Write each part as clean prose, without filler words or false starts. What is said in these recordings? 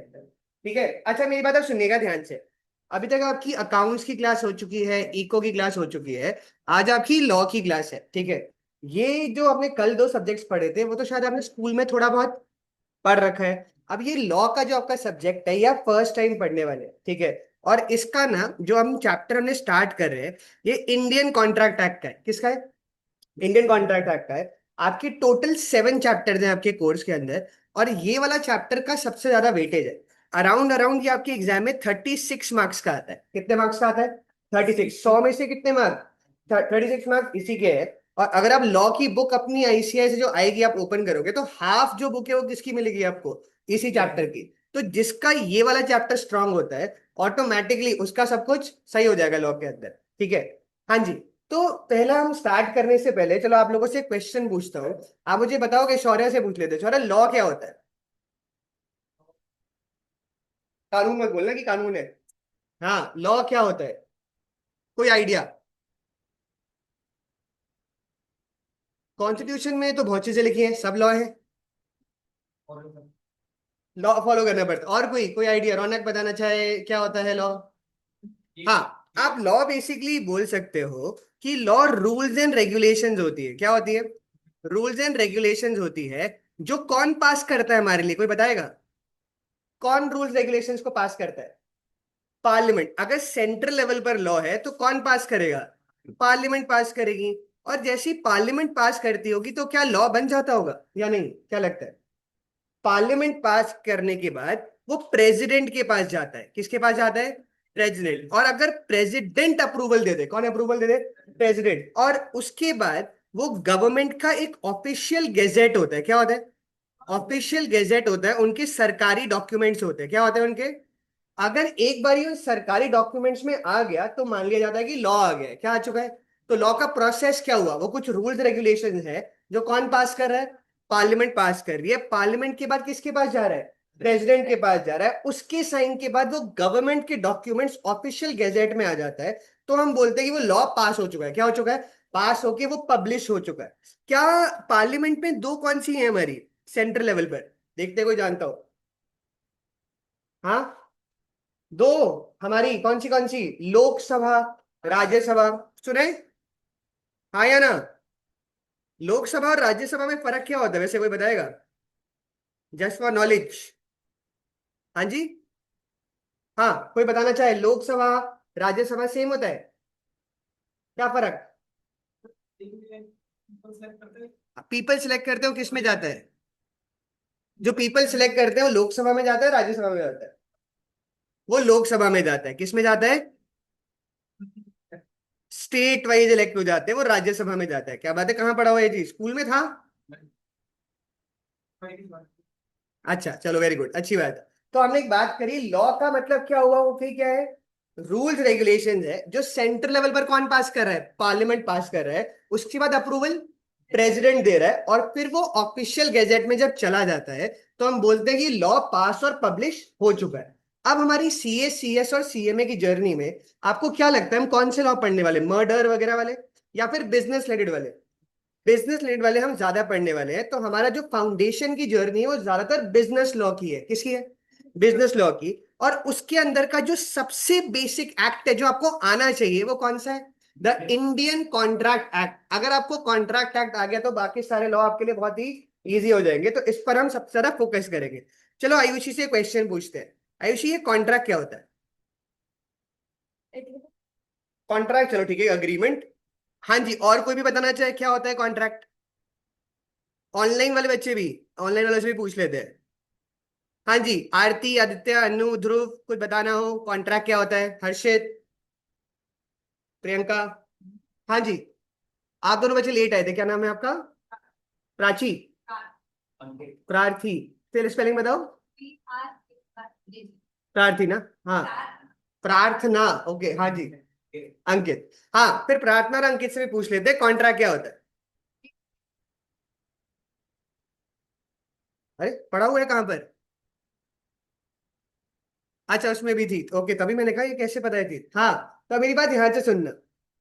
ठीक है। अच्छा मेरी बात आप सुनिएगा ध्यान से। अभी तक आपकी अकाउंट्स की क्लास हो चुकी है, इको की क्लास हो चुकी है, आज आपकी लॉ की क्लास है। ठीक है। ये जो आपने कल दो सब्जेक्ट्स पढ़े थे वो तो शायद आपने स्कूल में थोड़ा बहुत पढ़ रखा है। अब ये लॉ का जो आपका सब्जेक्ट है ये आप फर्स्ट टाइम पढ़ने वाले हैं। ठीक है। और इसका ना जो हम चैप्टर हमने स्टार्ट कर रहे हैं ये इंडियन कॉन्ट्रैक्ट एक्ट का है। किसका है? इंडियन कॉन्ट्रैक्ट एक्ट का है। आपके टोटल 7 चैप्टर्स हैं आपके कोर्स के अंदर, और ये वाला चैप्टर का सबसे ज्यादा वेटेज है। अराउंड अराउंड ये आपके एग्जाम में 36 मार्क्स का आता है। कितने मार्क्स का आता है? 36। 100 में से कितने मार्क्स? 36 मार्क्स इसी के है। और अगर आप लॉ की बुक अपनी आईसीआई से जो आएगी आप ओपन करोगे तो हाफ जो बुक है वो किसकी मिलेगी आपको? इसी चैप्टर की। तो जिसका ये वाला चैप्टर स्ट्रांग होता है ऑटोमेटिकली उसका सब कुछ सही हो जाएगा लॉ के अंदर। ठीक है। हाँ जी। तो पहला हम स्टार्ट करने से पहले चलो आप लोगों से एक क्वेश्चन पूछता हूँ। आप मुझे बताओ कि शौर्य से पूछ लेते हैं। शौर्य, लॉ क्या होता है? कानून मत बोलना कि कानून है। हाँ, लॉ क्या होता है? कोई आइडिया? कॉन्स्टिट्यूशन में तो बहुत चीजें लिखी हैं, सब लॉ है। लॉ फॉलो करना पड़ता है। और कोई कोई आइडिया रौनक बताना चाहे क्या होता है लॉ? हाँ, आप लॉ बेसिकली बोल सकते हो कि लॉ रूल्स एंड रेगुलेशंस होती है। क्या होती है? रूल्स एंड रेगुलेशंस होती है। जो कौन पास करता है हमारे लिए, कोई बताएगा? कौन रूल्स रेगुलेशंस को पास करता है? पार्लियामेंट। अगर सेंट्रल लेवल पर लॉ है तो कौन पास करेगा? पार्लियामेंट पास करेगी। और जैसी पार्लियामेंट पास करती होगी तो क्या लॉ बन जाता होगा या नहीं, क्या लगता है? पार्लियामेंट पास करने के बाद वो प्रेसिडेंट के पास जाता है। किसके पास जाता है? प्रेसिडेंट। और अगर प्रेसिडेंट अप्रूवल दे दे, कौन अप्रूवल दे दे? प्रेसिडेंट। और उसके बाद वो गवर्नमेंट का एक ऑफिशियल गेजेट होता है। क्या होता है? ऑफिशियल गेजेट होता है, उनके सरकारी डॉक्यूमेंट्स होते हैं। क्या होते हैं उनके? अगर एक बार ये सरकारी डॉक्यूमेंट्स में आ गया तो मान लिया जाता है कि लॉ आ गया है। क्या आ चुका है? तो लॉ का प्रोसेस क्या हुआ? वो कुछ रूल्स रेगुलेशन है जो कौन पास कर रहा है? पार्लियामेंट पास कर रही है। पार्लियामेंट के बाद किसके पास जा रहा है? प्रेसिडेंट के पास जा रहा है। उसके साइन के बाद वो गवर्नमेंट के डॉक्यूमेंट्स ऑफिशियल गेजेट में आ जाता है। तो हम बोलते हैं कि वो लॉ पास हो चुका है। क्या हो चुका है? पास होके वो पब्लिश हो चुका है। क्या पार्लियामेंट में दो कौन सी है हमारी सेंट्रल लेवल पर? देखते हैं, कोई जानता हो? हाँ, दो। हमारी कौन सी? लोकसभा, राज्यसभा। सुने? हाँ या ना? लोकसभा और राज्यसभा में फर्क क्या होता है वैसे, कोई बताएगा? Just for knowledge. हाँ जी। हाँ, कोई बताना चाहे? लोकसभा राज्यसभा सेम होता है? क्या फर्क? पीपल सिलेक्ट करते हो किस में जाता है? जो पीपल सिलेक्ट करते हैं वो लोकसभा में जाता है, राज्यसभा में जाता है? वो लोकसभा में जाता है। किस में जाता है? स्टेट वाइज इलेक्ट हो जाते हैं, वो राज्यसभा में जाता है। क्या बात है, कहाँ पढ़ा हुआ है जी, स्कूल में था? अच्छा चलो, वेरी गुड, अच्छी बात है। तो हमने एक बात करी, लॉ का मतलब क्या हुआ, वो फिर क्या है? रूल्स रेगुलेशंस है जो सेंट्रल लेवल पर कौन पास कर रहा है? पार्लियामेंट पास कर रहा है। उसके बाद अप्रूवल प्रेसिडेंट दे रहा है, और फिर वो ऑफिशियल गैजेट में जब चला जाता है तो हम बोलते हैं कि लॉ पास और पब्लिश हो चुका है। अब हमारी सीए, सीएस और सीएमए की जर्नी में आपको क्या लगता है हम कौन से लॉ पढ़ने वाले? मर्डर वगैरह वाले या फिर बिजनेस रिलेटेड वाले? बिजनेस रिलेटेड वाले हम ज्यादा पढ़ने वाले हैं। तो हमारा जो फाउंडेशन की जर्नी है वो ज्यादातर बिजनेस लॉ की है। किसकी है? बिजनेस लॉ की। और उसके अंदर का जो सबसे बेसिक एक्ट है जो आपको आना चाहिए वो कौन सा है? The Indian contract act. अगर आपको कॉन्ट्रैक्ट एक्ट आ गया तो बाकी सारे लॉ आपके लिए बहुत ही इजी हो जाएंगे। तो इस पर हम सबसे ज्यादा फोकस करेंगे। चलो आयुषी से क्वेश्चन पूछते हैं। आयुषी, ये कॉन्ट्रैक्ट क्या होता है? कॉन्ट्रैक्ट, चलो ठीक है, अग्रीमेंट। हाँ जी, और कोई भी बताना चाहे क्या होता है कॉन्ट्रैक्ट? ऑनलाइन वाले बच्चे भी, ऑनलाइन वाले से भी पूछ लेते हैं। हाँ जी, आरती, आदित्य, अनु, ध्रुव, कुछ बताना हो कॉन्ट्रैक्ट क्या होता है? हर्षित, प्रियंका। हाँ जी। आप दोनों बच्चे लेट आए थे, क्या नाम है आपका? प्राची? प्रार्थी। फिर स्पेलिंग बताओ। प्रार्थी ना? हाँ। प्रार्थना, ओके, हाँ जी। अंकित। हाँ, फिर प्रार्थना और अंकित से भी पूछ लेते हैं कॉन्ट्रैक्ट क्या होता है। अरे पढ़ा हुआ है कहाँ पर? अच्छा, उसमें भी थी, ओके, तभी मैंने कहा ये कैसे पता है थी। हाँ। तो मेरी बात ध्यान से सुनना।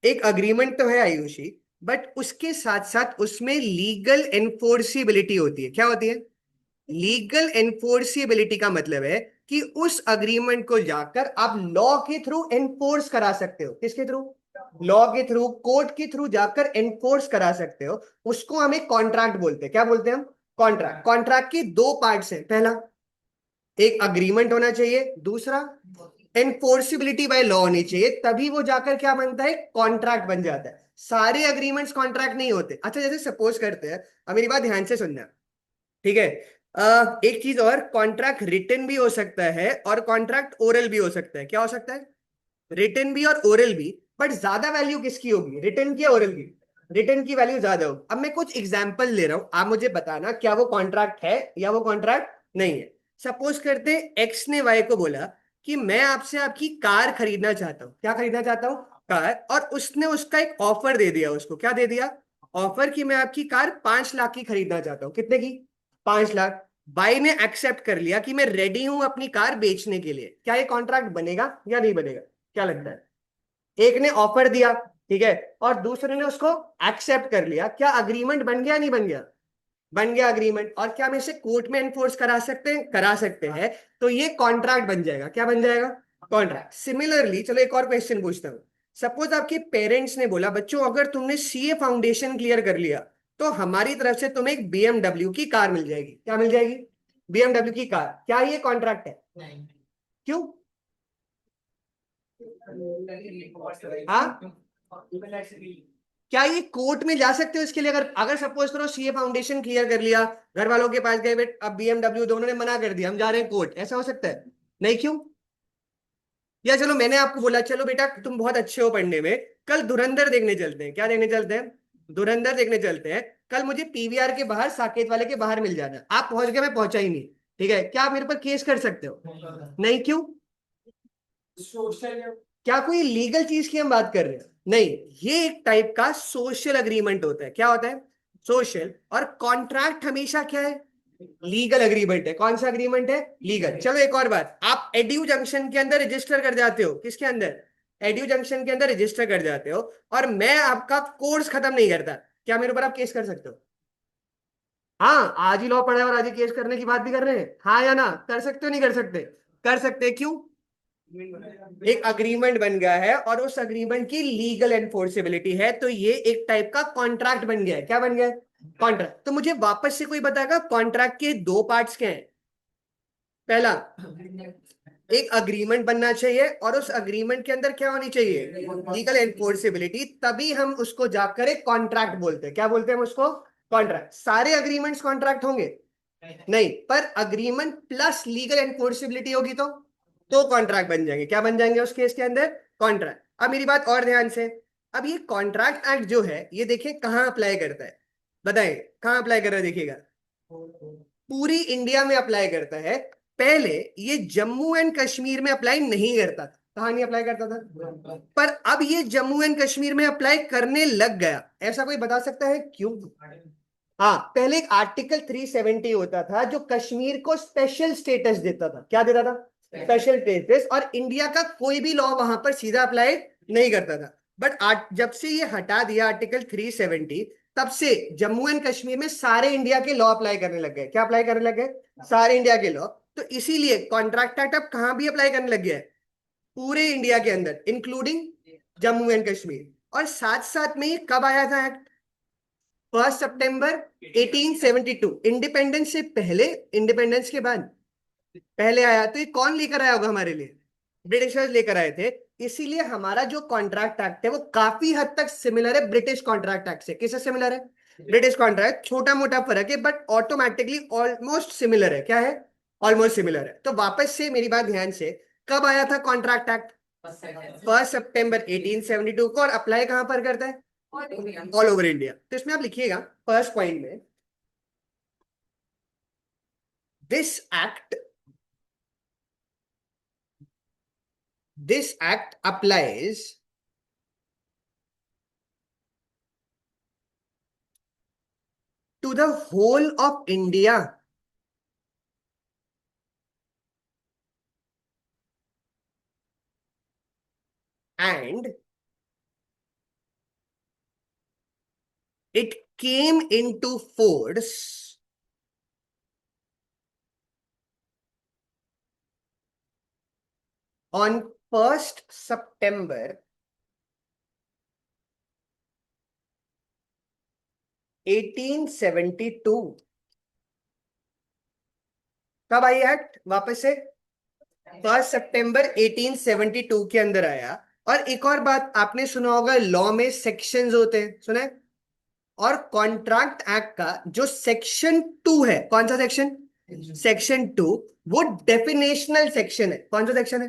एक अग्रीमेंट तो है आयुषी, बट उसके साथ साथ उसमें लीगल एनफोर्सिबिलिटी होती है। क्या होती है? लीगल एनफोर्सिबिलिटी का मतलब है कि उस अग्रीमेंट को जाकर आप लॉ के थ्रू एनफोर्स करा सकते हो। किसके थ्रू? लॉ के थ्रू, कोर्ट के थ्रू जाकर एनफोर्स करा सकते हो। उसको हम एक कॉन्ट्रैक्ट बोलते हैं। क्या बोलते हैं हम? कॉन्ट्रैक्ट। कॉन्ट्रैक्ट की दो पार्ट्स हैं। पहला, एक अग्रीमेंट होना चाहिए, दूसरा एनफोर्सिबिलिटी बाय लॉ होनी चाहिए, तभी वो जाकर क्या बनता है? कॉन्ट्रैक्ट बन जाता है। सारे अग्रीमेंट्स कॉन्ट्रैक्ट नहीं होते। अच्छा, जैसे सपोज करते हैं, अब मेरी बात ध्यान से सुनना, ठीक है? एक चीज और, कॉन्ट्रैक्ट रिटन भी हो सकता है और कॉन्ट्रैक्ट ओरल भी हो सकता है। क्या हो सकता है? रिटन भी और ओरल भी। बट ज्यादा वैल्यू किसकी होगी, रिटन की या ओरल की? रिटन की वैल्यू ज्यादा होगी। अब मैं कुछ एग्जांपल ले रहा हूं, आप मुझे बताना क्या वो कॉन्ट्रैक्ट है या वो कॉन्ट्रैक्ट नहीं है। सपोज करते एक्स ने वाई को बोला कि मैं आपसे आपकी कार खरीदना चाहता हूँ। क्या खरीदना चाहता हूँ? कार। और उसने उसका एक ऑफर दे दिया उसको। क्या दे दिया? ऑफर कि मैं आपकी कार 5 लाख की खरीदना चाहता हूँ। कितने की? 5 लाख। बाई ने एक्सेप्ट कर लिया कि मैं रेडी हूं अपनी कार बेचने के लिए। क्या ये कॉन्ट्रैक्ट बनेगा या नहीं बनेगा? क्या लगता है? एक ने ऑफर दिया, ठीक है, और दूसरे ने उसको एक्सेप्ट कर लिया। क्या अग्रीमेंट बन गया नहीं बन गया? बन गया अग्रीमेंट। और क्या हम इसे कोर्ट में एनफोर्स करा सकते हैं? करा सकते हैं। तो ये कॉन्ट्रैक्ट बन जाएगा। क्या बन जाएगा? कॉन्ट्रैक्ट। सिमिलरली चलो एक और क्वेश्चन पूछता हूँ। सपोज आपके पेरेंट्स ने बोला, बच्चों अगर तुमने सीए फाउंडेशन क्लियर कर लिया तो हमारी तरफ से तुम्हें एक बीएमडब्ल्यू की कार मिल जाएगी। क्या मिल जाएगी? बीएमडब्ल्यू की कार। क्या ये कॉन्ट्रैक्ट है? नहीं। क्यों? हाँ, क्या ये कोर्ट में जा सकते हो इसके लिए? अगर अगर सपोज करो सीए फाउंडेशन क्लियर कर लिया, घर वालों के पास गए, बेट अब बीएमडब्ल्यू, दोनों ने मना कर दिया, हम जा रहे हैं कोर्ट, ऐसा हो सकता है? नहीं। क्यों? या चलो मैंने आपको बोला चलो बेटा तुम बहुत अच्छे हो पढ़ने में, कल धुरंधर देखने चलते हैं। क्या देखने चलते हैं? धुरंधर देखने चलते हैं। कल मुझे पीवीआर के बाहर, साकेत वाले के बाहर मिल जाना। आप पहुंच गए, मैं पहुंचा ही नहीं, ठीक है, क्या आप मेरे पर केस कर सकते हो? नहीं। क्यों? क्या कोई लीगल चीज की हम बात कर रहे हैं? नहीं। ये एक टाइप का सोशल अग्रीमेंट होता है। क्या होता है? सोशल। और कॉन्ट्रैक्ट हमेशा क्या है? लीगल अग्रीमेंट है। कौन सा अग्रीमेंट है? लीगल। चलो एक और बात, आप एड्यू जंक्शन के अंदर रजिस्टर कर जाते हो। किसके अंदर? एड्यू जंक्शन के अंदर रजिस्टर कर जाते हो, और मैं आपका कोर्स खत्म नहीं करता। क्या मेरे ऊपर आप केस कर सकते हो? हाँ, आज ही लॉ पढ़ा है और आज ही केस करने की बात भी कर रहे हैं, हाँ या ना? कर सकते हो नहीं कर सकते? कर सकते। क्यों? एक अग्रीमेंट बन गया है और उस अग्रीमेंट की लीगल एनफोर्सेबिलिटी है, तो ये एक टाइप का कॉन्ट्रैक्ट बन गया है। क्या बन गया है? कॉन्ट्रैक्ट। तो मुझे वापस से कोई बताएगा कॉन्ट्रैक्ट के दो पार्ट्स क्या हैं? पहला, एक अग्रीमेंट बनना चाहिए और उस अग्रीमेंट के अंदर क्या होनी चाहिए? लीगल एनफोर्सेबिलिटी, तभी हम उसको जाकर एक कॉन्ट्रैक्ट बोलते हैं। क्या बोलते हैं हम उसको? कॉन्ट्रैक्ट। सारे अग्रीमेंट्स कॉन्ट्रैक्ट होंगे? नहीं। पर अग्रीमेंट प्लस लीगल एनफोर्सिबिलिटी होगी तो कॉन्ट्रैक्ट बन जाएंगे। क्या बन जाएंगे उस केस के अंदर? कॉन्ट्रैक्ट। अब मेरी बात और ध्यान से, अब ये कॉन्ट्रैक्ट एक्ट जो है ये देखिए कहाँ अप्लाई करता है? बताइए कहाँ अप्लाई कर रहा है? देखिएगा, पूरी इंडिया में अप्लाई करता है। पहले ये जम्मू एंड कश्मीर में अप्लाई नहीं करता था। कहाँ नहीं अप्लाई करता था? पर अब ये जम्मू एंड कश्मीर में अप्लाई करने लग गया। ऐसा कोई बता सकता है क्यों? हाँ, पहले एक आर्टिकल 370 होता था जो कश्मीर को स्पेशल स्टेटस देता था। क्या देता था? Special status. और इंडिया का कोई भी लॉ वहां पर सीधा अप्लाई नहीं करता था। बट जब से ये हटा दिया आर्टिकल 370, तब से जम्मू एंड कश्मीर में सारे इंडिया के लॉ अप्लाई करने लग गए। क्या अप्लाई करने लग गए? सारे इंडिया के लॉ। तो इसीलिए कॉन्ट्रैक्ट एक्ट अब कहां भी अप्लाई करने लग गया है? पूरे इंडिया के अंदर, इंक्लूडिंग जम्मू एंड कश्मीर। और साथ साथ में ये कब आया था एक्ट? 1 सितंबर 1872। इंडिपेंडेंस से पहले, इंडिपेंडेंस के बाद? पहले आया। तो ये कौन लेकर आया होगा हमारे लिए? ब्रिटिशर्स लेकर आए थे। इसीलिए हमारा जो कॉन्ट्रैक्ट एक्ट है वो काफी हद तक सिमिलर है ब्रिटिश कॉन्ट्रैक्ट एक्ट से। किससे सिमिलर है? British contract. छोटा मोटा फर्क है बट ऑटोमेटिकली ऑलमोस्ट सिमिलर है। क्या है? ऑलमोस्ट सिमिलर है। तो वापस से मेरी बात ध्यान से, कब आया था कॉन्ट्रैक्ट एक्ट? 1 सितंबर 1872 को। और अप्लाई कहां पर करता है? All over India. तो इसमें आप लिखिएगा फर्स्ट पॉइंट में, this act, this act applies to the whole of India and it came into force on 1 सितंबर 1872 कब आई एक्ट वापस से? 1 सितंबर 1872 के अंदर आया। और एक और बात आपने सुना होगा, लॉ में सेक्शंस होते हैं, सुना है? और कॉन्ट्रैक्ट एक्ट का जो सेक्शन 2 है, कौन सा सेक्शन? सेक्शन 2। वो डेफिनेशनल सेक्शन है। कौन सा सेक्शन है?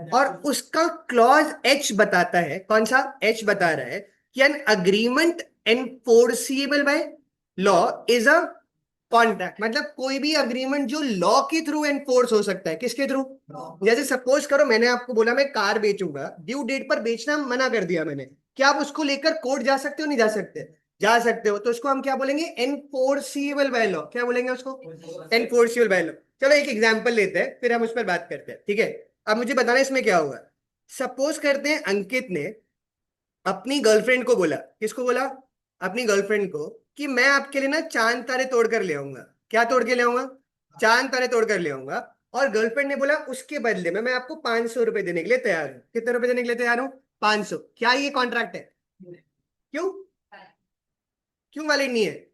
और उसका क्लॉज एच बताता है, कौन सा? एच बता रहा है कि an agreement enforceable by law is a contract. मतलब कोई भी अग्रीमेंट जो लॉ के थ्रू एनफोर्स हो सकता है। किसके थ्रू? जैसे सपोज करो मैंने आपको बोला मैं कार बेचूंगा, ड्यू डेट पर बेचना मना कर दिया मैंने, क्या आप उसको लेकर कोर्ट जा सकते हो? नहीं जा सकते? जा सकते हो। तो उसको हम क्या बोलेंगे? Enforceable by law. क्या बोलेंगे उसको? Enforceable by law. चलो एक एग्जांपल लेते हैं, फिर हम उस पर बात करते हैं, ठीक है? अब मुझे बताना इसमें क्या होगा। सपोज करते हैं अंकित ने अपनी गर्लफ्रेंड को बोला। किसको बोला? अपनी गर्लफ्रेंड को, कि मैं आपके लिए ना चांद तारे तोड़ कर ले आऊंगा। क्या तोड़ के ले आऊंगा? चांद तारे तोड़ कर ले आऊंगा। और गर्लफ्रेंड ने बोला उसके बदले में मैं आपको 500 रुपए देने के लिए तैयार हूँ। कितने रुपए देने के लिए तैयार हूँ? 500। क्या ये कॉन्ट्रैक्ट है? क्यों? क्यों वैलिड नहीं है?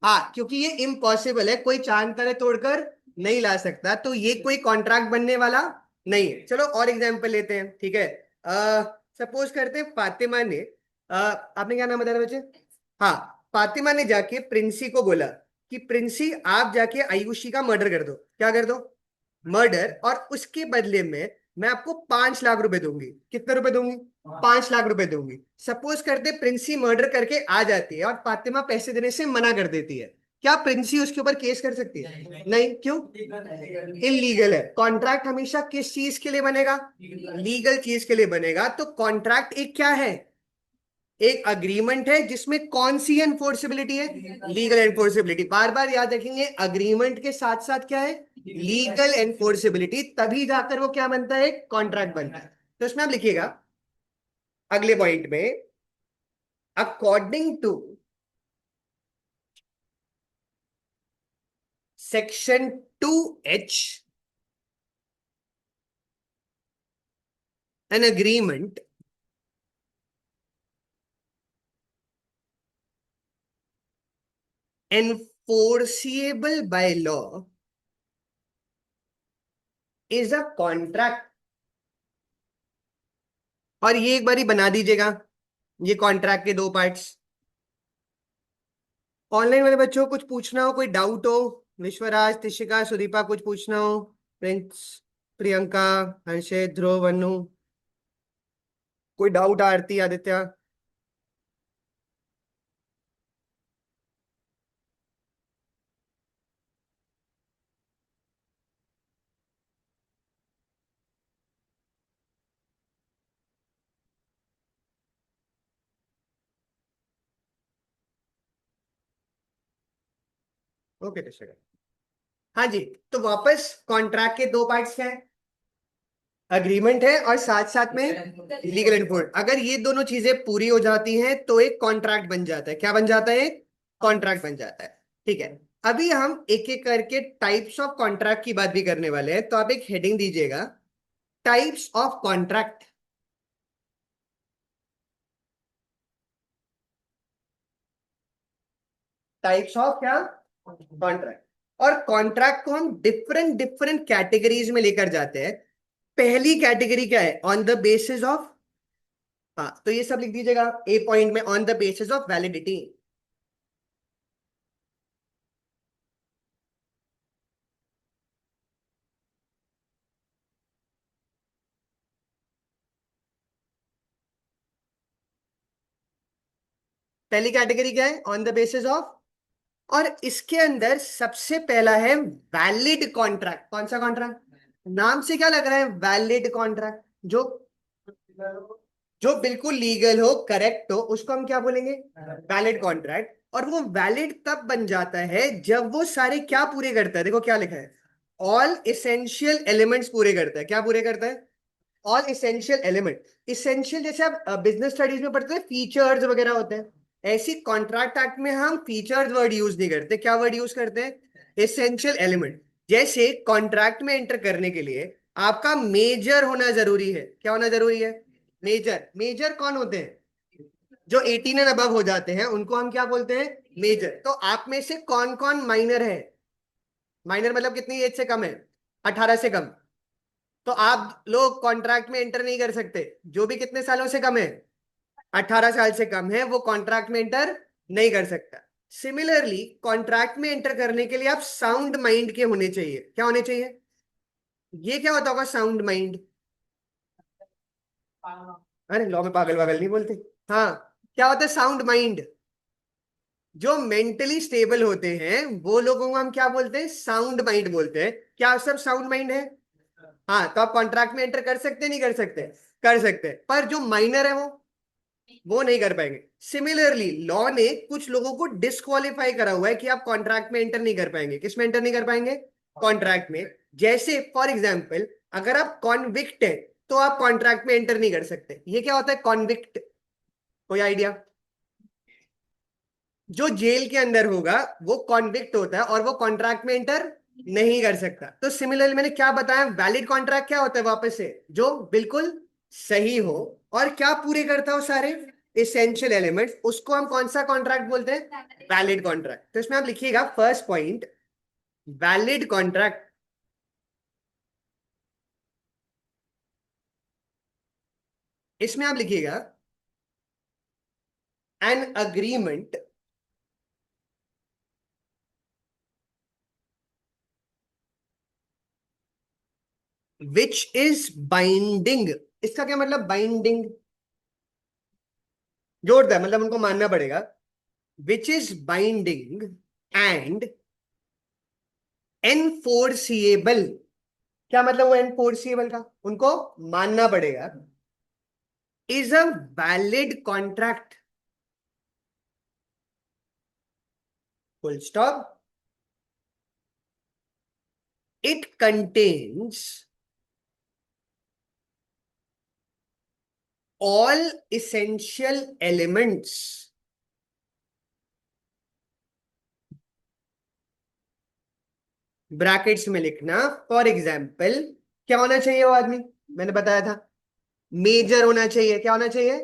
हाँ, क्योंकि ये इम्पॉसिबल है, कोई चांद तारे तोड़कर नहीं ला सकता, तो ये कोई कॉन्ट्रैक्ट बनने वाला नहीं है। चलो और एग्जांपल लेते हैं, ठीक है? सपोज करते हैं फातिमा ने आपने क्या नाम बताया बच्चे? हाँ, फातिमा ने जाके प्रिंसी को बोला कि प्रिंसी आप जाके आयुषी का मर्डर कर दो। क्या कर दो? मर्डर। और उसके बदले में मैं आपको 5 लाख रुपए दूंगी। कितने रुपए दूंगी? 5 लाख रुपए दूंगी। सपोज करते प्रिंसी मर्डर करके आ जाती है और फातिमा पैसे देने से मना कर देती है। क्या प्रिंसी उसके ऊपर केस कर सकती है? नहीं। क्यों? इलीगल है। कॉन्ट्रैक्ट हमेशा किस चीज के लिए बनेगा? लीगल चीज के लिए बनेगा। तो कॉन्ट्रैक्ट एक क्या है? एक अग्रीमेंट है जिसमें कौन सी एनफोर्सेबिलिटी है? Legal enforceability. बार बार याद रखेंगे, अग्रीमेंट के साथ साथ क्या है? Legal enforceability. तभी जाकर वो क्या बनता है? कॉन्ट्रैक्ट बनता है। तो इसमें आप लिखिएगा अगले पॉइंट में, according to section 2H an agreement enforceable by law is a contract। और ये एक बारी बना दीजिएगा, ये कॉन्ट्रैक्ट के 2 पार्ट्स। ऑनलाइन वाले बच्चों को कुछ पूछना हो, कोई डाउट हो? विश्वराज, तिशिका, सुदीपा, कुछ पूछना हो? प्रिंस, प्रियंका, हर्षित, ध्रुव, वनु, कोई डाउट? आरती, आदित्य? ओके तिशिका। हाँ जी। तो वापस कॉन्ट्रैक्ट के 2 पार्ट्स क्या है? अग्रीमेंट है और साथ साथ में लीगल एनफोर्स। अगर ये दोनों चीजें पूरी हो जाती हैं तो एक कॉन्ट्रैक्ट बन जाता है। क्या बन जाता है? कॉन्ट्रैक्ट बन जाता है। ठीक है। अभी हम एक एक करके टाइप्स ऑफ कॉन्ट्रैक्ट की बात भी करने वाले हैं, तो आप एक हेडिंग दीजिएगा, types of contract. Types of क्या? कॉन्ट्रैक्ट। और कॉन्ट्रैक्ट को हम डिफरेंट डिफरेंट कैटेगरीज में लेकर जाते हैं। पहली कैटेगरी क्या है? ऑन द बेसिस ऑफ, हाँ तो ये सब लिख दीजिएगा ए पॉइंट में, on the basis of validity. पहली कैटेगरी क्या है? On the basis of. और इसके अंदर सबसे पहला है वैलिड कॉन्ट्रैक्ट। कौन सा कॉन्ट्रैक्ट? नाम से क्या लग रहा है? Valid contract. जो जो बिल्कुल लीगल हो, करेक्ट हो, उसको हम क्या बोलेंगे? Valid contract. और वो वैलिड तब बन जाता है जब वो सारे क्या पूरे करता है? देखो क्या लिखा है, ऑल इसेंशियल एलिमेंट्स पूरे करता है। क्या पूरे करता है? All essential element. इसेंशियल जैसे आप बिजनेस स्टडीज में पढ़ते हैं फीचर्स वगैरह होते हैं, ऐसी कॉन्ट्रैक्ट एक्ट में हम फीचर्स वर्ड यूज नहीं करते। क्या वर्ड यूज करते हैं? Essential element. जैसे कॉन्ट्रैक्ट में एंटर करने के लिए आपका मेजर होना जरूरी है। क्या होना जरूरी है? मेजर। मेजर कौन होते हैं? जो 18 एंड अबव हो जाते हैं उनको हम क्या बोलते हैं? मेजर। तो आप में से कौन कौन माइनर है? माइनर मतलब कितनी एज से कम है? 18 से कम। तो आप लोग कॉन्ट्रैक्ट में एंटर नहीं कर सकते। जो भी कितने सालों से कम है, 18 साल से कम है, वो कॉन्ट्रैक्ट में एंटर नहीं कर सकता। सिमिलरली कॉन्ट्रैक्ट में एंटर करने के लिए आप साउंड माइंड के होने चाहिए। क्या होने चाहिए? ये क्या होता होगा साउंड माइंड? अरे लॉ में पागल वागल नहीं बोलते। हाँ, क्या होता है साउंड माइंड? जो मेंटली स्टेबल होते हैं वो लोगों को हम क्या बोलते हैं? साउंड माइंड बोलते हैं। क्या आप सब साउंड माइंड है? हाँ, तो आप कॉन्ट्रैक्ट में एंटर कर सकते नहीं कर सकते? कर सकते हैं। पर जो माइनर है वो नहीं कर पाएंगे। सिमिलरली लॉ ने कुछ लोगों को डिस्क्वालीफाई करा हुआ है कि आप कॉन्ट्रैक्ट में एंटर नहीं कर पाएंगे। किस में एंटर नहीं कर पाएंगे? कॉन्ट्रैक्ट में। जैसे फॉर एग्जाम्पल, अगर आप कॉन्विक्ट है तो आप कॉन्ट्रैक्ट में एंटर नहीं कर सकते। ये क्या होता है कॉन्विक्ट? कोई आइडिया? जो जेल के अंदर होगा वो कॉन्विक्ट होता है और वो कॉन्ट्रैक्ट में एंटर नहीं कर सकता। तो सिमिलरली मैंने क्या बताया, वैलिड कॉन्ट्रैक्ट क्या होता है? वापस से जो बिल्कुल सही हो और क्या पूरे करता हो सारे इसेंशियल एलिमेंट्स, उसको हम कौन सा कॉन्ट्रैक्ट बोलते हैं? Valid contract. तो इसमें आप लिखिएगा फर्स्ट पॉइंट, वैलिड कॉन्ट्रैक्ट। इसमें आप लिखिएगा an agreement which is binding. इसका क्या मतलब बाइंडिंग? जोड़ता है, मतलब उनको मानना पड़ेगा। Which is binding and enforceable. क्या मतलब वो एनफोर्सिएबल का? उनको मानना पड़ेगा। Is a valid contract. Full stop. It contains all essential elements. Brackets में लिखना फॉर एग्जाम्पल, क्या होना चाहिए वो आदमी? मैंने बताया था मेजर होना चाहिए। क्या होना चाहिए?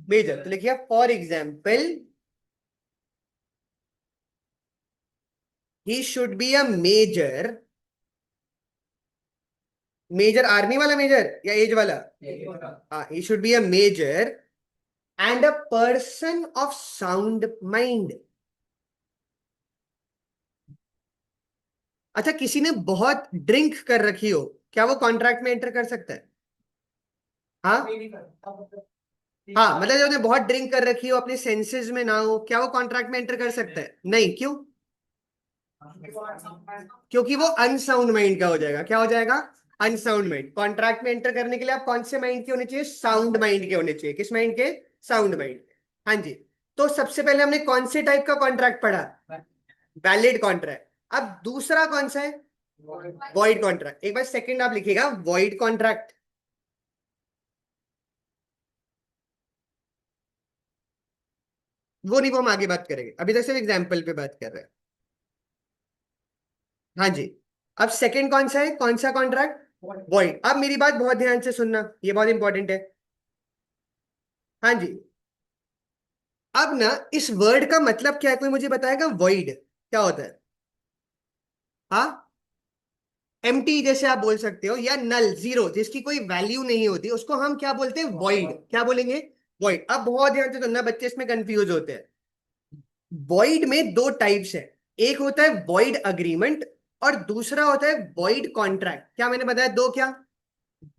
मेजर। तो लिखिए for example, he should be a major. Major army वाला मेजर या एज वाला? हाँ, he should be a major and a person of sound mind. अच्छा, किसी ने बहुत ड्रिंक कर रखी हो, क्या वो कॉन्ट्रैक्ट में एंटर कर सकता है? हाँ। हाँ, मतलब जब उसने बहुत ड्रिंक कर रखी हो, अपने सेंसेस में ना हो, क्या वो कॉन्ट्रैक्ट में एंटर कर सकता है? नहीं। क्यों? क्योंकि वो अनसाउंड माइंड का हो जाएगा। क्या हो जाएगा? Unsound mind. कॉन्ट्रैक्ट में एंटर करने के लिए आप कौन से माइंड के होने चाहिए? साउंड माइंड के होने चाहिए। किस माइंड के? Sound mind. हाँ जी। तो सबसे पहले हमने कौन से टाइप का कॉन्ट्रैक्ट पढ़ा? Valid contract. अब दूसरा कौन सा है? Void contract. एक बार सेकंड आप लिखिएगा, वॉइड कॉन्ट्रैक्ट। वो नहीं, वो हम आगे बात करेंगे, अभी तक सिर्फ एग्जाम्पल पे बात कर रहे हैं। हाँ जी। अब सेकंड कौन सा है? कौन सा कॉन्ट्रैक्ट? वॉइड। अब मेरी बात बहुत ध्यान से सुनना, ये बहुत इंपॉर्टेंट है। हाँ जी। अब ना इस वर्ड का मतलब क्या है, कोई मुझे बताएगा? वॉइड क्या होता है? हाँ, एम्प्टी जैसे आप बोल सकते हो, या नल, जीरो, जिसकी कोई वैल्यू नहीं होती, उसको हम क्या बोलते हैं? वॉइड। क्या बोलेंगे? वॉइड। अब बहुत ध्यान से सुनना, बच्चे इसमें कंफ्यूज होते हैं। वॉइड में दो टाइप्स है। एक होता है वॉइड अग्रीमेंट और दूसरा होता है वॉइड कॉन्ट्रैक्ट। क्या मैंने बताया? दो क्या?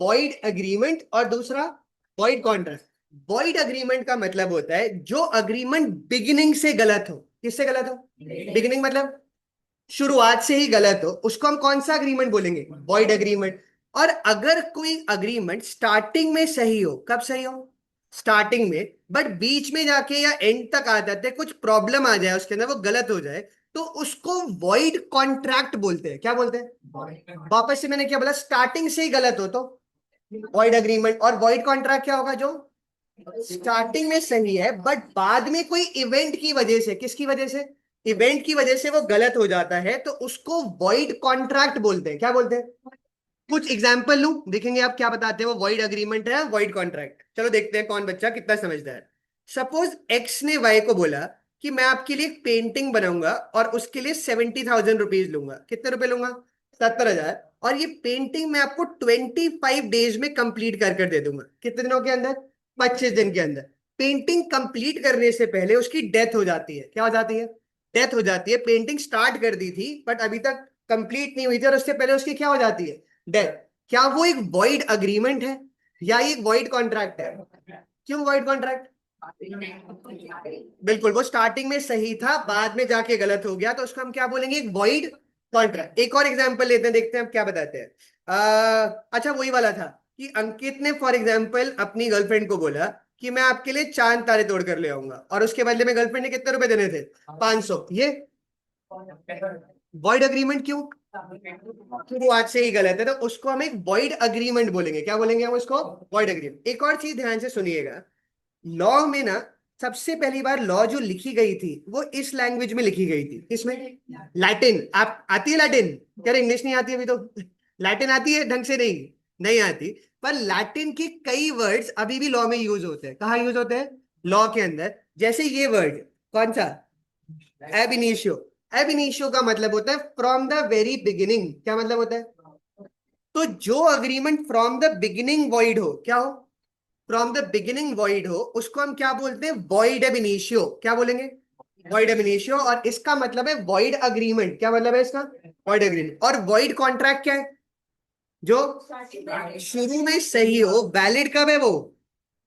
वॉइड एग्रीमेंट और दूसरा वॉइड कॉन्ट्रैक्ट। वॉइड अग्रीमेंट का मतलब होता है जो अग्रीमेंट बिगिनिंग से गलत हो। किससे गलत हो? बिगिनिंग मतलब शुरुआत से ही गलत हो, उसको हम कौन सा अग्रीमेंट बोलेंगे? Void agreement. और अगर कोई अग्रीमेंट स्टार्टिंग में सही हो, कब सही हो? स्टार्टिंग में, बट बीच में जाके या एंड तक आ जाते हैं, कुछ प्रॉब्लम आ जाए उसके अंदर, वो गलत हो जाए, तो उसको वॉइड कॉन्ट्रैक्ट बोलते हैं। क्या बोलते हैं? वापस से मैंने क्या बोला? स्टार्टिंग से ही गलत हो तो वॉइड अग्रीमेंट। और वॉइड कॉन्ट्रैक्ट क्या होगा? जो स्टार्टिंग में सही है बट बाद में कोई इवेंट की वजह से, किसकी वजह से? इवेंट की वजह से वो गलत हो जाता है, तो उसको वॉइड कॉन्ट्रैक्ट बोलते हैं। क्या बोलते हैं? कुछ एग्जाम्पल लूं, देखेंगे आप क्या बताते हो, वॉइड अग्रीमेंट है वॉइड कॉन्ट्रैक्ट। चलो देखते हैं कौन बच्चा कितना समझदार है। सपोज एक्स ने वाई को बोला कि मैं आपके लिए एक पेंटिंग बनाऊंगा और उसके लिए 70,000 रुपीज लूंगा। कितने रुपए लूंगा? 70,000। और ये पेंटिंग मैं आपको 25 डेज में कंप्लीट कर कर दे दूंगा। कितने दिनों के अंदर? 25 दिन के अंदर। पेंटिंग कंप्लीट करने से पहले उसकी डेथ हो जाती है। क्या हो जाती है? डेथ हो जाती है। पेंटिंग स्टार्ट कर दी थी बट अभी तक कंप्लीट नहीं हुई थी और उससे पहले उसकी क्या हो जाती है? डेथ। क्या वो एक वॉइड अग्रीमेंट है या ये एक वॉइड कॉन्ट्रैक्ट है? क्यों वॉइड कॉन्ट्रैक्ट? बिल्कुल, वो स्टार्टिंग में सही था, बाद में जाके गलत हो गया, तो उसको हम क्या बोलेंगे? एक वॉइड कॉन्ट्रैक्ट। एक और एग्जांपल लेते हैं, देखते हैं आप क्या बताते हैं। अच्छा, वही वाला था कि अंकित ने फॉर एग्जांपल अपनी गर्लफ्रेंड को बोला कि मैं आपके लिए चांद तारे तोड़ कर ले आऊंगा और उसके बदले में गर्लफ्रेंड ने कितने रुपए देने थे? 500। ये वॉइड अग्रीमेंट क्यों? शुरुआत से ही गलत है, तो उसको हम एक वॉइड अग्रीमेंट बोलेंगे। क्या बोलेंगे हम उसको? Void agreement. एक और चीज ध्यान से सुनिएगा, लॉ में ना सबसे पहली बार लॉ जो लिखी गई थी वो इस लैंग्वेज में लिखी गई थी। इसमें लैटिन। आप आती है लैटिन? क्या इंग्लिश नहीं आती अभी तो? लैटिन आती है ढंग से? नहीं, नहीं आती। पर लैटिन के कई वर्ड्स अभी भी लॉ में यूज होते हैं। कहाँ यूज होते हैं? लॉ के अंदर। जैसे ये वर्ड कौन सा? एबिनिशियो। एबिनिशियो का मतलब होता है फ्रॉम द वेरी बिगिनिंग। क्या मतलब होता है? तो जो agreement from the beginning void हो, क्या हो? फ्रॉम द बिगिनिंग वॉइड हो, उसको हम क्या बोलते हैं? वॉइड एब इनिशियो। क्या बोलेंगे? वॉइड एब इनिशियो। और इसका मतलब है वॉइड अग्रीमेंट। क्या मतलब है इसका? Void agreement. और वॉइड कॉन्ट्रैक्ट क्या है? जो शुरू में सही हो। वैलिड कब है वो?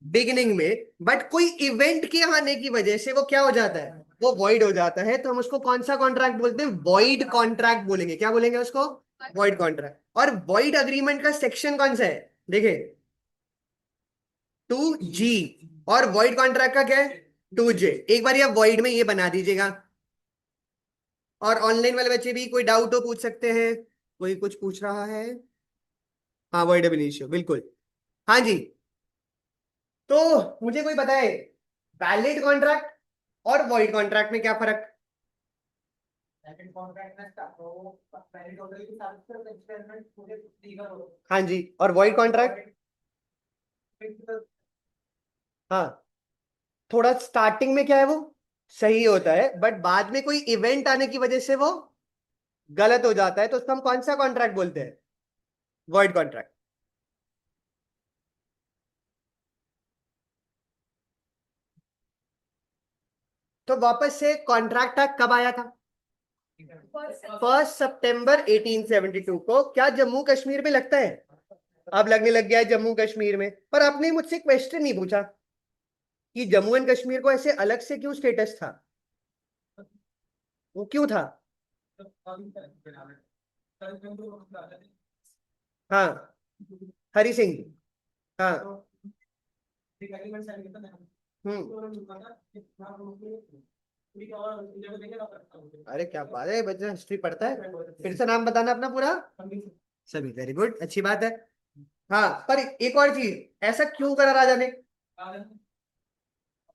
बिगिनिंग में। बट कोई इवेंट के आने की वजह से वो क्या हो जाता है? वो वॉइड हो जाता है। तो हम उसको कौन सा कॉन्ट्रैक्ट बोलते हैं? वॉइड कॉन्ट्रैक्ट बोलेंगे। क्या बोलेंगे उसको? Void contract. और वॉइड अग्रीमेंट का सेक्शन कौन सा है? देखिए, 2G। और वॉइड कॉन्ट्रैक्ट का क्या है? 2J। एक बार आप वॉइड में ये बना दीजिएगा। और ऑनलाइन वाले बच्चे भी कोई डाउट हो पूछ सकते हैं। कोई कुछ पूछ रहा है? हाँ, वॉइड एब इनिशियो, बिल्कुल। हाँ जी। तो मुझे कोई बताए, वैलिड कॉन्ट्रैक्ट और वॉइड कॉन्ट्रैक्ट में क्या फर्क? हाँ जी। और वॉइड कॉन्ट्रैक्ट? हाँ, थोड़ा स्टार्टिंग में क्या है वो सही होता है बट बाद में कोई इवेंट आने की वजह से वो गलत हो जाता है, तो उसको हम कौन सा कॉन्ट्रैक्ट बोलते हैं? Void contract. तो वापस से कॉन्ट्रैक्ट एक्ट कब आया था? 1 सितंबर 1872 को। क्या जम्मू कश्मीर में लगता है? अब लगने लग गया है जम्मू कश्मीर में। पर आपने मुझसे क्वेश्चन नहीं पूछा कि जम्मू एंड कश्मीर को ऐसे अलग से क्यों स्टेटस था? वो क्यों था? हाँ, हरि सिंह। हाँ। अरे क्या बात है, बच्चा हिस्ट्री पढ़ता है। फिर से नाम बताना अपना पूरा। सभी, वेरी गुड, अच्छी बात है। हाँ, पर एक और चीज, ऐसा क्यों करा राजा ने?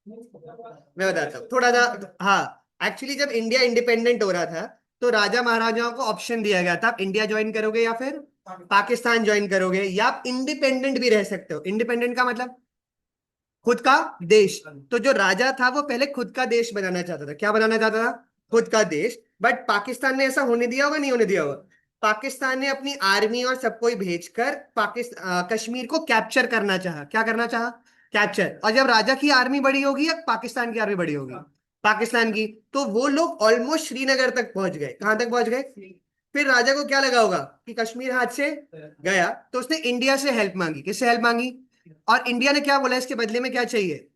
मैं बताता हूँ थोड़ा सा। हाँ, एक्चुअली जब इंडिया इंडिपेंडेंट हो रहा था तो राजा महाराजाओं को ऑप्शन दिया गया था, आप इंडिया ज्वाइन करोगे या फिर पाकिस्तान ज्वाइन करोगे, या आप इंडिपेंडेंट भी रह सकते हो। इंडिपेंडेंट का मतलब खुद का देश। तो जो राजा था वो पहले खुद का देश बनाना चाहता था। क्या बनाना चाहता था? खुद का देश। बट पाकिस्तान ने ऐसा होने दिया होगा? नहीं होने दिया होगा। पाकिस्तान ने अपनी आर्मी और सबको भेजकर पाकिस्तान कश्मीर को कैप्चर करना चाहा। क्या करना चाहा? कैप्चर। और जब राजा की आर्मी बड़ी होगी या पाकिस्तान की आर्मी बड़ी होगी? पाकिस्तान की। तो वो लोग ऑलमोस्ट श्रीनगर तक पहुंच गए। कहां तक पहुंच गए? फिर राजा को क्या लगा होगा कि कश्मीर हाथ से गया, तो उसने इंडिया से हेल्प मांगी। किससे हेल्प मांगी? और इंडिया ने क्या बोला इसके बदले में? क्या चाहिए?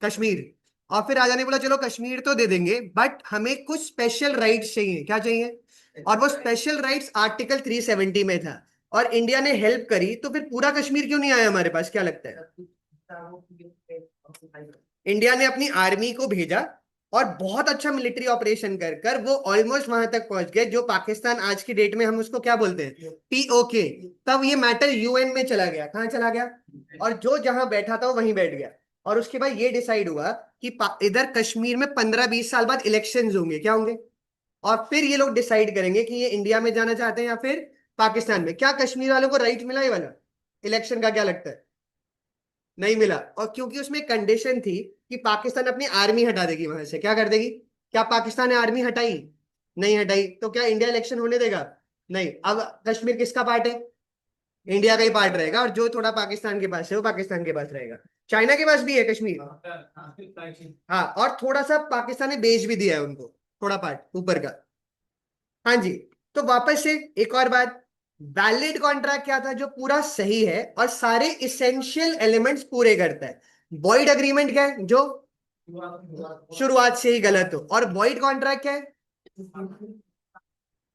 कश्मीर। और फिर राजा ने बोला चलो कश्मीर तो दे देंगे बट हमें कुछ स्पेशल राइट्स चाहिए। क्या चाहिए? और वो स्पेशल राइट्स आर्टिकल 370 में था। और इंडिया ने हेल्प करी, तो फिर पूरा कश्मीर क्यों नहीं आया हमारे पास? क्या लगता है? इंडिया ने अपनी आर्मी को भेजा और बहुत अच्छा मिलिट्री ऑपरेशन कर कर वो ऑलमोस्ट वहां तक पहुंच गए, जो पाकिस्तान आज की डेट में हम उसको क्या बोलते हैं? POK। तब ये मैटर UN में चला गया। कहाँ चला गया? और जो जहां बैठा था वो वहीं बैठ गया। और उसके बाद ये डिसाइड हुआ कि इधर कश्मीर में 15-20 साल बाद इलेक्शंस होंगे। क्या होंगे? और फिर ये लोग डिसाइड करेंगे कि ये इंडिया में जाना चाहते हैं या फिर पाकिस्तान में, क्या कश्मीर वालों को राइट मिला ये वाला इलेक्शन का, क्या लगता है? नहीं मिला। और क्योंकि उसमें कंडीशन थी कि पाकिस्तान अपनी आर्मी हटा देगी वहां से, क्या कर देगी? क्या पाकिस्तान ने आर्मी हटाई? नहीं हटाई, तो क्या इंडिया इलेक्शन होने देगा? नहीं। अब कश्मीर किसका पार्ट है? इंडिया का ही पार्ट रहेगा, और जो थोड़ा पाकिस्तान के पास है वो पाकिस्तान के पास रहेगा। चाइना के पास भी है कश्मीर। हाँ, और थोड़ा सा पाकिस्तान ने बेच भी दिया है उनको, थोड़ा पार्ट ऊपर का। हाँ जी। तो वापस से एक और बात, वैलिड कॉन्ट्रैक्ट क्या था? जो पूरा सही है और सारे इसेंशियल एलिमेंट्स पूरे करता है। वॉइड अग्रीमेंट क्या है? जो शुरुआत से ही गलत हो। और वॉइड कॉन्ट्रैक्ट क्या है?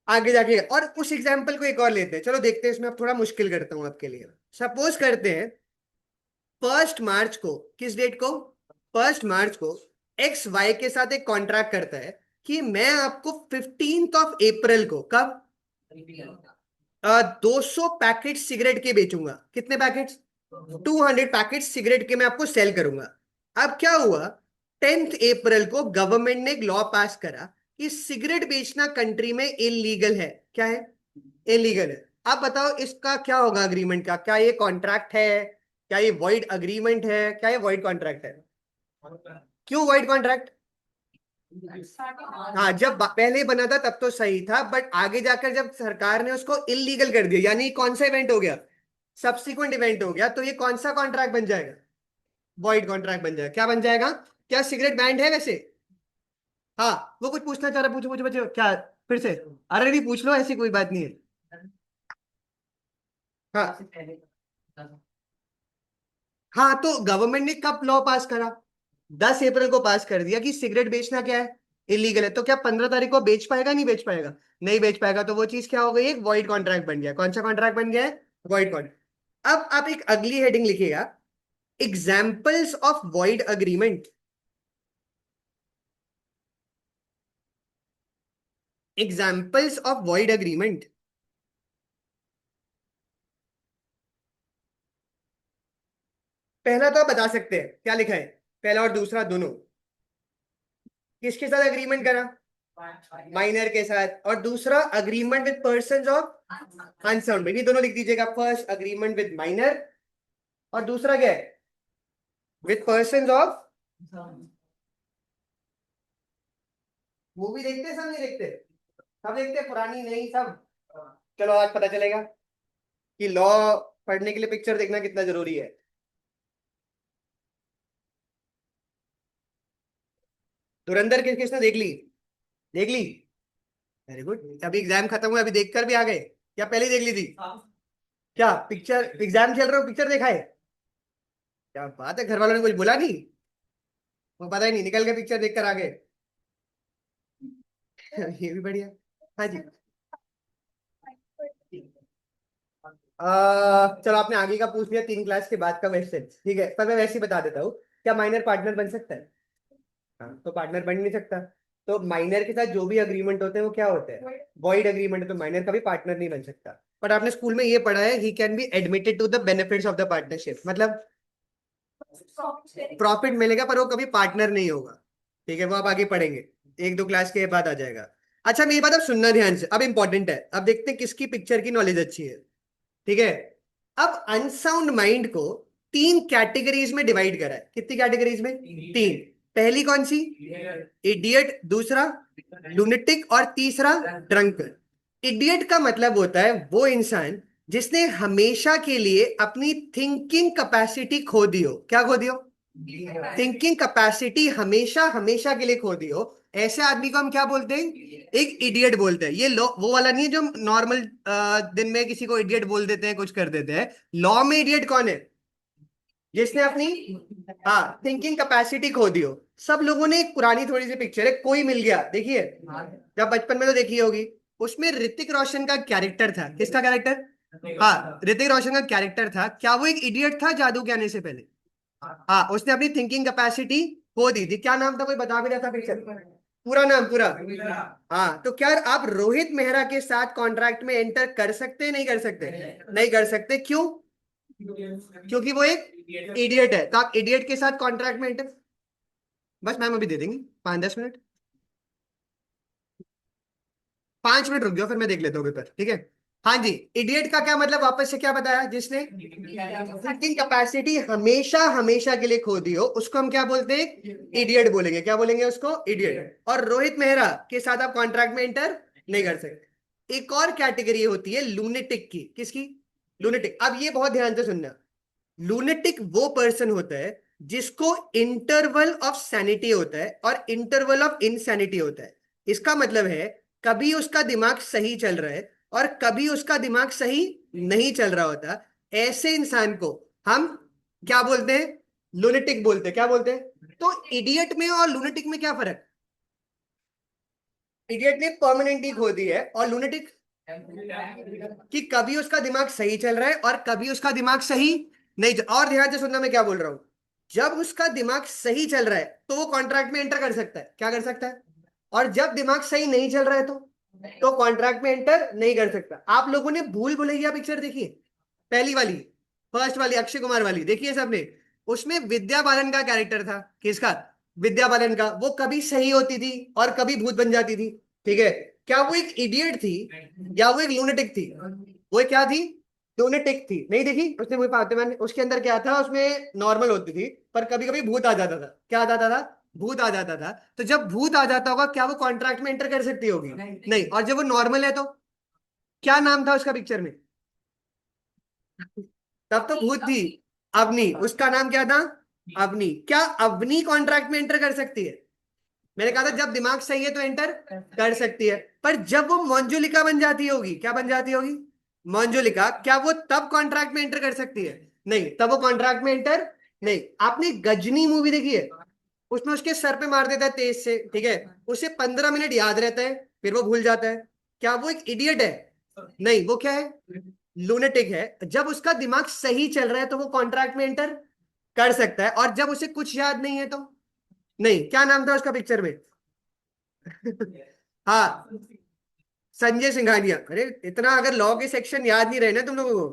आगे जाके। और उस एग्जाम्पल को एक और लेते हैं, चलो देखते हैं, इसमें अब थोड़ा मुश्किल करता हूं आपके लिए। सपोज करते हैं 1 मार्च को, किस डेट को? 1 मार्च को एक्स वाई के साथ एक कॉन्ट्रैक्ट करता है कि मैं आपको 15 अप्रैल को, कब? 200 पैकेट सिगरेट के बेचूंगा। कितने पैकेट्स? 200 पैकेट सिगरेट के मैं आपको सेल करूंगा। अब क्या हुआ? 10 अप्रैल को गवर्नमेंट ने एक लॉ पास करा कि सिगरेट बेचना कंट्री में इलीगल है। क्या है? इलीगल है। अब बताओ इसका क्या होगा अग्रीमेंट का? क्या ये कॉन्ट्रैक्ट है? क्या ये वॉइड अग्रीमेंट है? क्या ये वॉइड कॉन्ट्रैक्ट है? क्यों वॉइड कॉन्ट्रैक्ट? हाँ, जब पहले ही बना था तब तो सही था, बट आगे जाकर जब सरकार ने उसको इलीगल कर दिया, यानी कौन सा इवेंट हो गया? सब्सिक्वेंट इवेंट हो गया, तो ये कौन सा कॉन्ट्रैक्ट बन जाएगा? वॉइड कॉन्ट्रैक्ट बन जाएगा। क्या बन जाएगा? क्या सिगरेट बैंड है वैसे? हाँ, वो कुछ पूछना चाह रहा, पूछो पूछो बच्चों, क्या? फिर से? अरे नहीं, पूछ लो, ऐसी कोई बात नहीं है। हाँ हाँ, तो गवर्नमेंट ने कब लॉ पास करा? 10 अप्रैल को पास कर दिया कि सिगरेट बेचना क्या है? इलीगल है। तो क्या 15 तारीख को बेच पाएगा? नहीं बेच पाएगा। नहीं बेच पाएगा, तो वो चीज क्या हो गई? एक वॉइड कॉन्ट्रैक्ट बन गया। कौन सा कॉन्ट्रैक्ट बन गया है? Void contract. अब आप एक अगली हेडिंग लिखिएगा, examples of void agreement. Examples of void agreement. पहला तो आप बता सकते हैं क्या लिखा है? पहला और दूसरा दोनों किसके साथ अग्रीमेंट करा? माइनर के साथ। और दूसरा agreement with person of unsound. ये दोनों लिख दीजिएगा, फर्स्ट अग्रीमेंट विद माइनर, और दूसरा क्या है? With person of. मूवी देखते हैं सब? नहीं देखते? सब देखते हैं, पुरानी नहीं सब? चलो आज पता चलेगा कि लॉ पढ़ने के लिए पिक्चर देखना कितना जरूरी है। धुरंधर किसने देख ली? देख ली? Very good. अभी एग्जाम खत्म हुआ, अभी देखकर भी आ गए? या पहले ही देख ली थी? क्या पिक्चर, एग्जाम चल रहा हो पिक्चर देखा है? क्या बात है, घर वालों ने कुछ बोला नहीं? वो पता ही नहीं, निकल के पिक्चर देखकर आ गए। ये भी बढ़िया। हाँ जी। चलो, आपने आगे का पूछ लिया, 3 क्लास के बाद का क्वेश्चन, ठीक है, पर मैं वैसे ही बता देता हूँ। क्या माइनर पार्टनर बन सकता है? हाँ, तो पार्टनर बन नहीं सकता। तो माइनर के साथ जो भी अग्रीमेंट होते हैं वो क्या होते हैं? वॉइड अग्रीमेंट है, तो माइनर का भी पार्टनर नहीं बन सकता। बट आपने स्कूल में ये पढ़ा है, he can be admitted to the benefits of the partnership, मतलब प्रॉफिट मिलेगा पर वो कभी पार्टनर नहीं होगा। ठीक है, वो आप आगे पढ़ेंगे, 1-2 क्लास के बाद आ जाएगा। अच्छा, मेरी बात अब सुनना ध्यान से, अब इंपॉर्टेंट है। अब देखते हैं किसकी पिक्चर की नॉलेज अच्छी है। ठीक है। अब अनसाउंड माइंड को 3 कैटेगरीज में डिवाइड करा है। कितनी कैटेगरीज में? 3। पहली कौन सी? इडियट, दूसरा लुनेटिक, और तीसरा ड्रंक। इडियट का मतलब होता है वो इंसान जिसने हमेशा के लिए अपनी थिंकिंग कैपेसिटी खो दी हो। क्या खो दी हो? थिंकिंग कैपेसिटी हमेशा हमेशा के लिए खो दी हो। ऐसे आदमी को हम क्या बोलते हैं? एक इडियट बोलते हैं। ये लॉ वो वाला नहीं है जो नॉर्मल दिन में किसी को इडियट बोल देते हैं, कुछ कर देते हैं। लॉ में इडियट कौन है? जिसने अपनी, हाँ, थिंकिंग कैपेसिटी खो दी हो। सब लोगों ने एक पुरानी थोड़ी सी पिक्चर है, कोई मिल गया, देखिए? जब बचपन में तो देखी होगी। उसमें ऋतिक रोशन का कैरेक्टर था। किसका कैरेक्टर? हाँ, ऋतिक रोशन का कैरेक्टर था। क्या वो एक इडियट था जादू के आने से पहले? हाँ, उसने अपनी थिंकिंग कैपेसिटी खो दी थी। क्या नाम था? कोई बता भी रहा था पिक्चर? पूरा नाम पूरा? हाँ, तो क्या आप रोहित मेहरा के साथ कॉन्ट्रैक्ट में एंटर कर सकते हैं? नहीं कर सकते? नहीं कर सकते, क्यों? क्योंकि वो एक इडियट है। तो आप इडियट के साथ कॉन्ट्रैक्ट में एंटर, बस मैम अभी दे देंगी 5-10 मिनट। 5 मिनट रुक जाओ, फिर मैं देख लेता हूँ पेपर, ठीक है? हाँ जी, इडियट का क्या मतलब, वापस से क्या बताया जिसने थिंकिंग कैपेसिटी हमेशा हमेशा के लिए खो दी हो, उसको हम क्या बोलते हैं, इडियट बोलेंगे। क्या बोलेंगे उसको, इडियट। और रोहित मेहरा के साथ आप कॉन्ट्रैक्ट में एंटर नहीं कर सकते। एक और कैटेगरी होती है लूनेटिक की, किसकी, लूनेटिक। अब ये बहुत ध्यान से सुनना, लूनेटिक वो पर्सन होता है जिसको इंटरवल ऑफ सैनिटी होता है और इंटरवल ऑफ इनसैनिटी होता है। इसका मतलब है कभी उसका दिमाग सही चल रहा है और कभी उसका दिमाग सही नहीं चल रहा होता। ऐसे इंसान को हम क्या बोलते हैं, लूनेटिक बोलते हैं। क्या बोलते हैं? तो इडियट में और लूनेटिक में क्या फर्क, इडियट ने परमानेंटली खो दी है और लूनेटिक कि कभी उसका दिमाग सही चल रहा है और कभी उसका दिमाग सही नहीं और ध्यान से सुनना मैं क्या बोल रहा हूं। जब उसका दिमाग सही चल रहा है तो वो कॉन्ट्रैक्ट में एंटर कर सकता है, क्या कर सकता है। और जब दिमाग सही नहीं चल रहा है तो कॉन्ट्रैक्ट में एंटर नहीं कर सकता। आप लोगों ने भूल भुलैया पिक्चर देखी है, पहली वाली, फर्स्ट वाली, अक्षय कुमार वाली देखी है सबने। उसमें विद्या बालन का कैरेक्टर था, किसका, विद्या बालन का। वो कभी सही होती थी और कभी भूत बन जाती थी, ठीक है। क्या वो एक इडियट थी या वो एक लूनेटिक थी, वो क्या थी, लूनेटिक थी। नहीं देखी उसने मुझे पाते मैंने, उसके अंदर क्या था, उसमें नॉर्मल होती थी पर कभी कभी भूत आ जाता था। क्या आ जाता था, भूत आ जाता था। तो जब भूत आ जाता होगा क्या वो कॉन्ट्रैक्ट में एंटर कर सकती होगी, नहीं। और जब वो नॉर्मल है तो क्या नाम था उसका पिक्चर में, तब तो भूत थी, अवनी, उसका नाम क्या था, अवनी। क्या अवनी कॉन्ट्रैक्ट में एंटर कर सकती है, मैंने कहा था जब दिमाग सही है तो एंटर कर सकती है। पर जब वो मंजुलिका बन जाती होगी, क्या बन जाती होगी, मंजुलिका, क्या वो तब कॉन्ट्रैक्ट में एंटर कर सकती है, नहीं, तब वो कॉन्ट्रैक्ट में एंटर नहीं। आपने गजनी मूवी देखी है, उसमें उसके सर पे मार देता है तेज से, ठीक है, उसे 15 मिनट याद रहता है फिर वो भूल जाता है। क्या वो एक इडियट है, नहीं, वो क्या है, लूनेटिक है। जब उसका दिमाग सही चल रहा है तो वो कॉन्ट्रैक्ट में एंटर कर सकता है और जब उसे कुछ याद नहीं है तो नहीं। क्या नाम था उसका पिक्चर में हाँ, संजय सिंघानिया। अरे इतना अगर लॉ के सेक्शन याद नहीं रहे ना तुम लोगों को,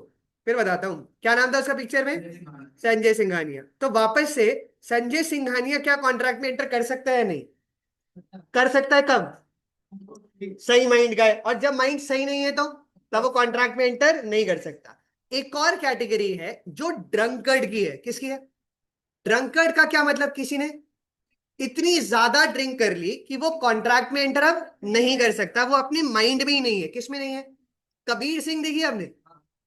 फिर बताता हूं क्या नाम था उसका पिक्चर में, संजय सिंघानिया। तो वापस से, संजय सिंघानिया क्या कॉन्ट्रैक्ट में एंटर कर सकता है, नहीं कर सकता है। कब, सही माइंड का है। और जब माइंड सही नहीं है तो तब वो कॉन्ट्रैक्ट में एंटर नहीं कर सकता। एक और कैटेगरी है जो ड्रंकर्ड की है, किसकी है, ड्रंकर्ड का क्या मतलब, किसी ने इतनी ज्यादा ड्रिंक कर ली कि वो कॉन्ट्रैक्ट में एंटर अब नहीं कर सकता, वो अपने माइंड में ही नहीं है। किस में नहीं है, कबीर सिंह देखिए आपने,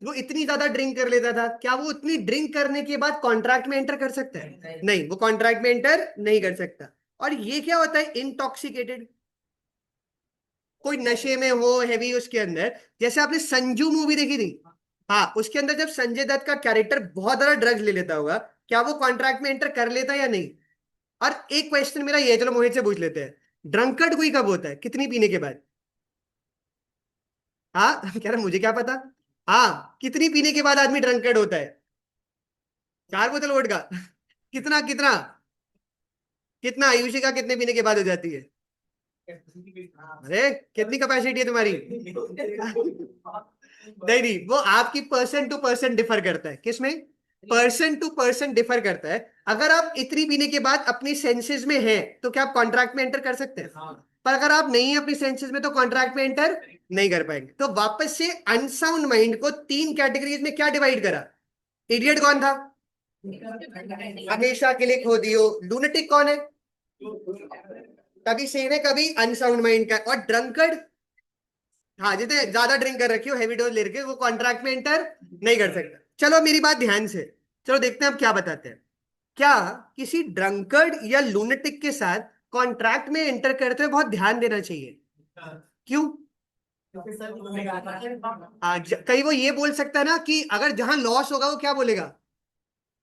वो इतनी ज्यादा ड्रिंक कर लेता था, क्या वो उतनी ड्रिंक करने के बाद कॉन्ट्रैक्ट में एंटर कर सकता है, नहीं, वो कॉन्ट्रैक्ट में एंटर नहीं कर सकता। और ये क्या होता है, इंटॉक्सिकेटेड, कोई नशे में हो हैवी उसके अंदर। जैसे आपने संजू मूवी देखी थी, हाँ, उसके अंदर जब संजय दत्त का कैरेक्टर बहुत ज्यादा ड्रग्स ले लेता होगा, क्या वो कॉन्ट्रैक्ट में एंटर कर लेता है या नहीं। और एक क्वेश्चन मेरा ये, चलो मोहित से पूछ लेते हैं, ड्रंकर्ड कोई कब होता है, कितनी पीने के बाद, हाँ कह रहा मुझे क्या पता, हाँ, कितनी पीने के बाद आदमी ड्रंकर्ड होता है, 4 बोतल वोट का कितना कितना, कितना आयुषी का कितने पीने के बाद हो जाती है, अरे कितनी कैपेसिटी है तुम्हारी नहीं नहीं, वो आपकी पर्सन टू पर्सन डिफर करता है, किसमें, पर्सन टू पर्सन डिफर करता है। अगर आप इतनी पीने के बाद अपनी सेंसेस में हैं तो क्या आप कॉन्ट्रैक्ट में एंटर कर सकते हैं, पर अगर आप नहीं है अपनी सेंसेस में तो कॉन्ट्रैक्ट में एंटर नहीं कर पाएंगे। तो वापस से अनसाउंड माइंड को 3 कैटेगरीज में क्या डिवाइड करा, इडियट कौन था, हमेशा के लिए खो दियो, लूनेटिक कौन है, कभी सही है कभी अनसाउंड माइंड का, और ड्रंकर्ड, हाँ, जितने ज्यादा ड्रिंक कर रखी हो, हैवी डोज ले रखे हो, वो कॉन्ट्रैक्ट में एंटर नहीं कर सकता। चलो मेरी बात ध्यान से, चलो देखते हैं आप क्या बताते हैं। क्या किसी ड्रंकर्ड या लूनेटिक के साथ कॉन्ट्रैक्ट में एंटर करते हुए बहुत ध्यान देना चाहिए, क्यों, कहीं वो ये बोल सकता है ना कि अगर जहां लॉस होगा वो क्या बोलेगा,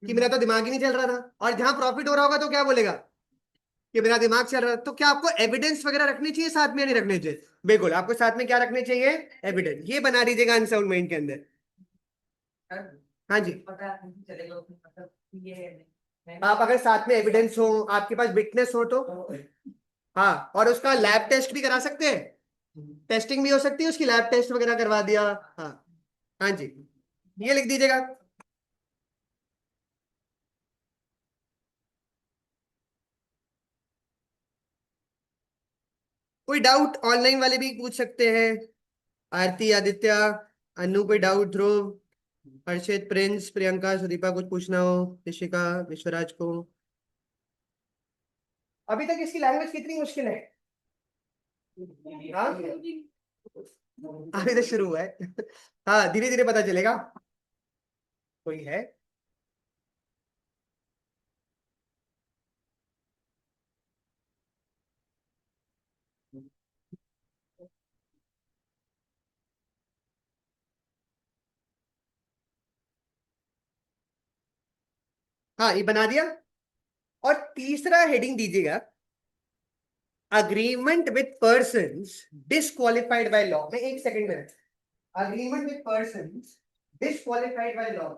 कि मेरा तो दिमाग ही नहीं चल रहा था, और जहां प्रॉफिट हो रहा होगा तो क्या बोलेगा, कि मेरा दिमाग चल रहा है। तो क्या आपको एविडेंस वगैरह रखनी चाहिए साथ में या नहीं रखनी चाहिए, बिल्कुल आपको साथ में क्या रखने चाहिए, एविडेंस। ये बना दीजिएगा अनसाउंड माइंड के अंदर। हाँ जी, आप अगर साथ में एविडेंस हो, आपके पास विटनेस हो तो, हाँ, और उसका लैब टेस्ट भी करा सकते हैं, टेस्टिंग भी हो सकती है उसकी, लैब टेस्ट वगैरह करवा दिया। हाँ, हाँ जी, ये लिख दीजिएगा। कोई डाउट ऑनलाइन वाले भी पूछ सकते हैं, आरती, आदित्य, अनु पे डाउट ध्रुव, हर्षित, प्रिंस, प्रियंका, सुदीपा, कुछ पूछना हो? ऋषिका, विश्वराज को। अभी तक इसकी लैंग्वेज कितनी मुश्किल है? हाँ, अभी तो शुरू हुआ है। हाँ, धीरे धीरे पता चलेगा। कोई है? हाँ, ये बना दिया। और तीसरा हेडिंग दीजिएगा, agreement with persons disqualified by law. में एक सेकंड में, agreement with persons disqualified by law.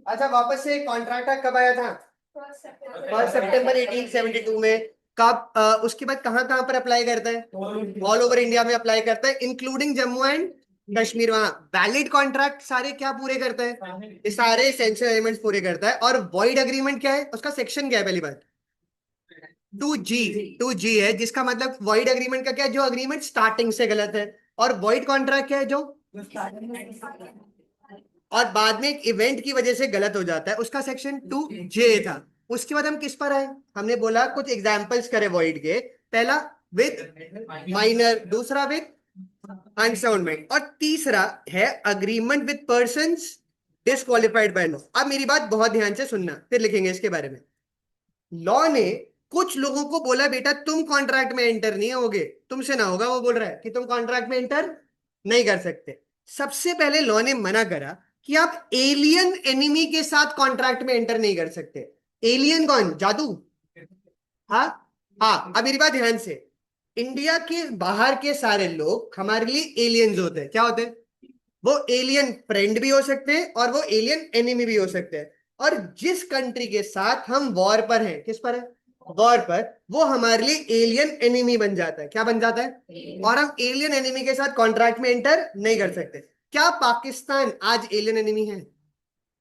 अच्छा, वापस से कॉन्ट्रैक्ट कब आया था? 1 सितंबर 1872 में। कब उसके बाद कहाँ कहाँ पर अप्लाई करता है? ऑल ओवर इंडिया में अप्लाई करता है, इंक्लूडिंग जम्मू एंड कश्मीर। वहां वैलिड कॉन्ट्रैक्ट सारे क्या पूरे करता है? ये सारे एसेंशियल एलिमेंट्स पूरे करता है। और वॉइड अग्रीमेंट क्या है? उसका सेक्शन क्या है? पहली बात, 2G। 2G है, जिसका मतलब वॉइड अग्रीमेंट का क्या है? जो अग्रीमेंट स्टार्टिंग से गलत है। और वॉइड कॉन्ट्रैक्ट क्या है? जो और बाद में एक इवेंट की वजह से गलत हो जाता है, उसका सेक्शन 2J था। उसके बाद हम किस पर आए? हमने बोला कुछ एग्जाम्पल्स करे वॉइड के। पहला विद माइनर, दूसरा विद अनसाउंडमेंट, और तीसरा है agreement with persons disqualified by law. अब मेरी बात बहुत ध्यान से सुनना, फिर लिखेंगे इसके बारे में। लॉ ने कुछ लोगों को बोला बेटा तुम कॉन्ट्रैक्ट में एंटर नहीं होगे, तुमसे ना होगा। वो बोल रहा है कि तुम कॉन्ट्रैक्ट में एंटर नहीं कर सकते। सबसे पहले लॉ ने मना करा कि आप एलियन एनिमी के साथ कॉन्ट्रैक्ट में एंटर नहीं कर सकते। एलियन कौन? जादू? हाँ। हाँ, अब मेरी बात ध्यान से। इंडिया के बाहर के सारे लोग हमारे लिए एलियंस होते हैं। क्या होते हैं? वो एलियन फ्रेंड भी हो सकते हैं और वो एलियन एनिमी भी हो सकते हैं। और जिस कंट्री के साथ हम वॉर पर हैं, किस पर है? वॉर पर, वो हमारे लिए एलियन एनिमी बन जाता है। क्या बन जाता है? और हम एलियन एनिमी के साथ कॉन्ट्रैक्ट में एंटर नहीं कर सकते। क्या पाकिस्तान आज एलियन एनिमी है?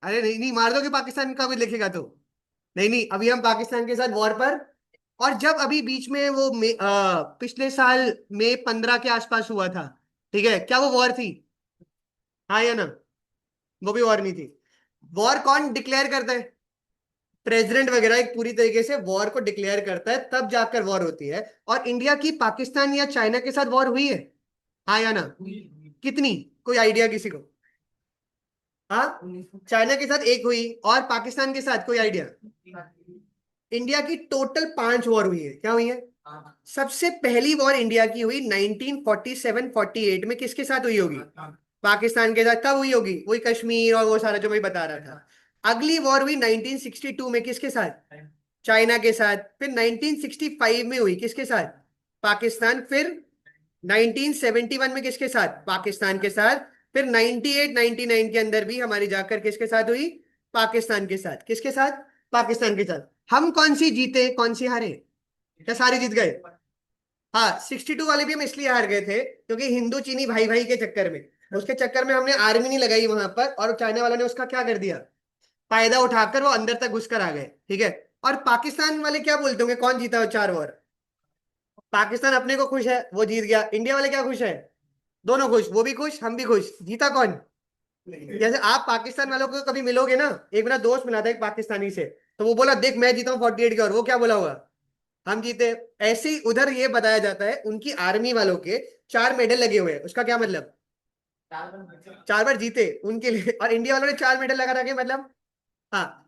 अरे नहीं नहीं, मार दो कि पाकिस्तान का भी लिखेगा तो। नहीं नहीं, अभी हम पाकिस्तान के साथ वॉर पर। और जब अभी बीच में वो पिछले साल मई 15 के आसपास हुआ था, ठीक है, क्या वो वॉर थी? हाँ या ना? वो भी वॉर नहीं थी। वॉर कौन डिक्लेयर करता है? प्रेसिडेंट वगैरह एक पूरी तरीके से वॉर को डिक्लेयर करता है, तब जाकर वॉर होती है। और इंडिया की पाकिस्तान या चाइना के साथ वॉर हुई है? हाँ या ना? कितनी? कोई आइडिया किसी को? हाँ, चाइना के साथ एक हुई, और पाकिस्तान के साथ कोई आइडिया? इंडिया की टोटल 5 वॉर हुई है। क्या हुई है? सबसे पहली वॉर इंडिया की हुई 1947-48 में। किसके साथ हुई होगी? पाकिस्तान के साथ। कब हुई होगी? वही कश्मीर और वो सारा जो मैं बता रहा था। अगली वॉर हुई 1962 में। किसके साथ? चाइना के साथ। फिर 1965 में हुई, किसके साथ? पाकिस्तान। फिर 1971 में किसके साथ? पाकिस्तान के साथ। फिर 98 99 के अंदर भी हमारी जाकर किसके साथ हुई? पाकिस्तान के साथ। किसके साथ? पाकिस्तान के साथ। हम कौन सी जीते, कौन सी हारे? क्या सारे जीत गए? हाँ, 62 वाले भी हम इसलिए हार गए थे क्योंकि हिंदू चीनी भाई भाई के चक्कर में, उसके चक्कर में हमने आर्मी नहीं लगाई वहां पर, और चाइना वालों ने उसका क्या कर दिया? फायदा उठाकर वो अंदर तक घुसकर आ गए। ठीक है। और पाकिस्तान वाले क्या बोलते होंगे, कौन जीता हो 4 वॉर? पाकिस्तान अपने को खुश है, वो जीत गया। इंडिया वाले क्या खुश है? दोनों खुश, वो भी खुश हम भी खुश। जीता कौन? जैसे आप पाकिस्तान वालों को कभी मिलोगे ना, एक मेरा दोस्त मिला था एक पाकिस्तानी से, तो वो बोला देख मैं जीता हूँ 48 के, और वो क्या बोला होगा? हम जीते। ऐसे ही उधर ये बताया जाता है उनकी आर्मी वालों के 4 मेडल लगे हुए हैं। उसका क्या मतलब? 4 बार जीते उनके लिए, और इंडिया वालों ने 4 मेडल लगा रखे, मतलब। हाँ,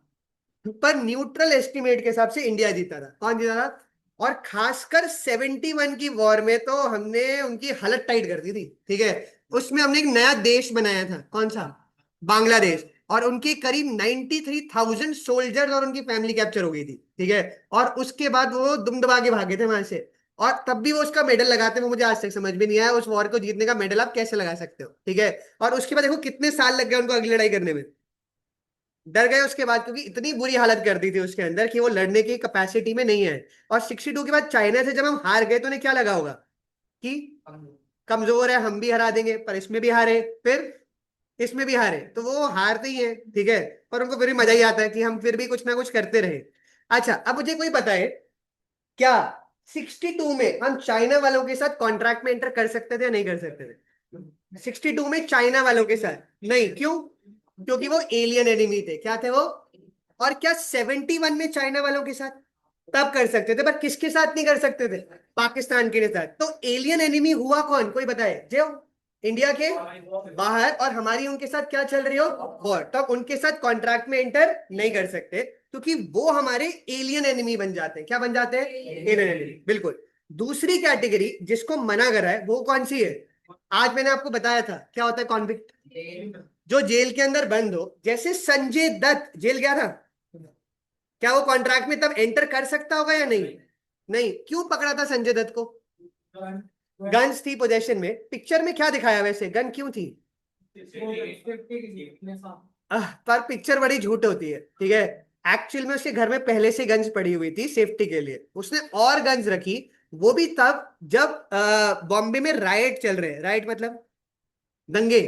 पर न्यूट्रल एस्टिमेट के हिसाब से इंडिया जीता था। कौन जीता था? और खासकर 71 की वॉर में तो हमने उनकी हालत टाइट कर दी थी। ठीक है, उसमें हमने एक नया देश बनाया था, कौन सा? बांग्लादेश। और उनके करीब 93,000 सोल्जर्स और उनकी फैमिली कैप्चर हो गई थी, ठीक है। और उसके बाद वो दुम दबा के भागे थे वहां से। और तब भी वो उसका मेडल लगाते हैं, वो मुझे आज तक समझ में नहीं आया, उस वॉर को जीतने का मेडल आप कैसे लगा सकते हो, ठीक है। और उसके बाद देखो कितने साल लग गए उनको अगली लड़ाई करने में। डर गए उसके बाद, क्योंकि इतनी बुरी हालत कर दी थी उसके अंदर कि वो लड़ने की कैपेसिटी में नहीं है। और 62 के बाद चाइना से जब हम हार गए तो उन्हें क्या लगा होगा कि कमजोर है, हम भी हरा देंगे, पर इसमें भी हारे, फिर इसमें भी हारे, तो वो हारते ही है, ठीक है। पर उनको फिर भी मजा ही आता है कि हम फिर भी कुछ ना कुछ करते रहे। अच्छा, अब मुझे कोई बताए, क्या 62 में हम चाइना वालों के साथ कॉन्ट्रैक्ट में एंटर कर सकते थे या नहीं कर सकते थे? 62 में चाइना वालों के साथ नहीं, क्यों? क्योंकि वो एलियन एनिमी थे, क्या थे वो? और क्या 71 में चाइना वालों के साथ तब कर सकते थे, पर किसके साथ नहीं कर सकते थे? पाकिस्तान के साथ। तो एलियन एनिमी हुआ कौन, कोई बताए जो इंडिया के बाहर, और हमारी उनके साथ क्या चल रही हो, वॉर, तब उनके साथ कॉन्ट्रैक्ट में एंटर नहीं कर सकते, क्योंकि वो हमारे एलियन एनिमी बन जाते हैं। क्या बन जाते हैं? एलियन एनिमी, बिल्कुल। दूसरी कैटेगरी जिसको मना करा है वो कौन सी है? आज मैंने आपको बताया था क्या होता है कॉन्विक्ट, जो जेल के अंदर बंद हो। जैसे संजय दत्त जेल गया था, क्या वो कॉन्ट्रैक्ट में तब एंटर कर सकता होगा या नहीं? नहीं, क्यों पकड़ा था संजय दत्त को? गन्स थी पोजेशन में। पिक्चर में क्या दिखाया वैसे, गन क्यों थी? पर पिक्चर बड़ी झूठ होती है, ठीक है। एक्चुअल में उसके घर में पहले से गन्स पड़ी हुई थी सेफ्टी के लिए, उसने और गन्स रखी। वो भी तब जब बॉम्बे में राइट चल रहे हैं, राइट मतलब दंगे।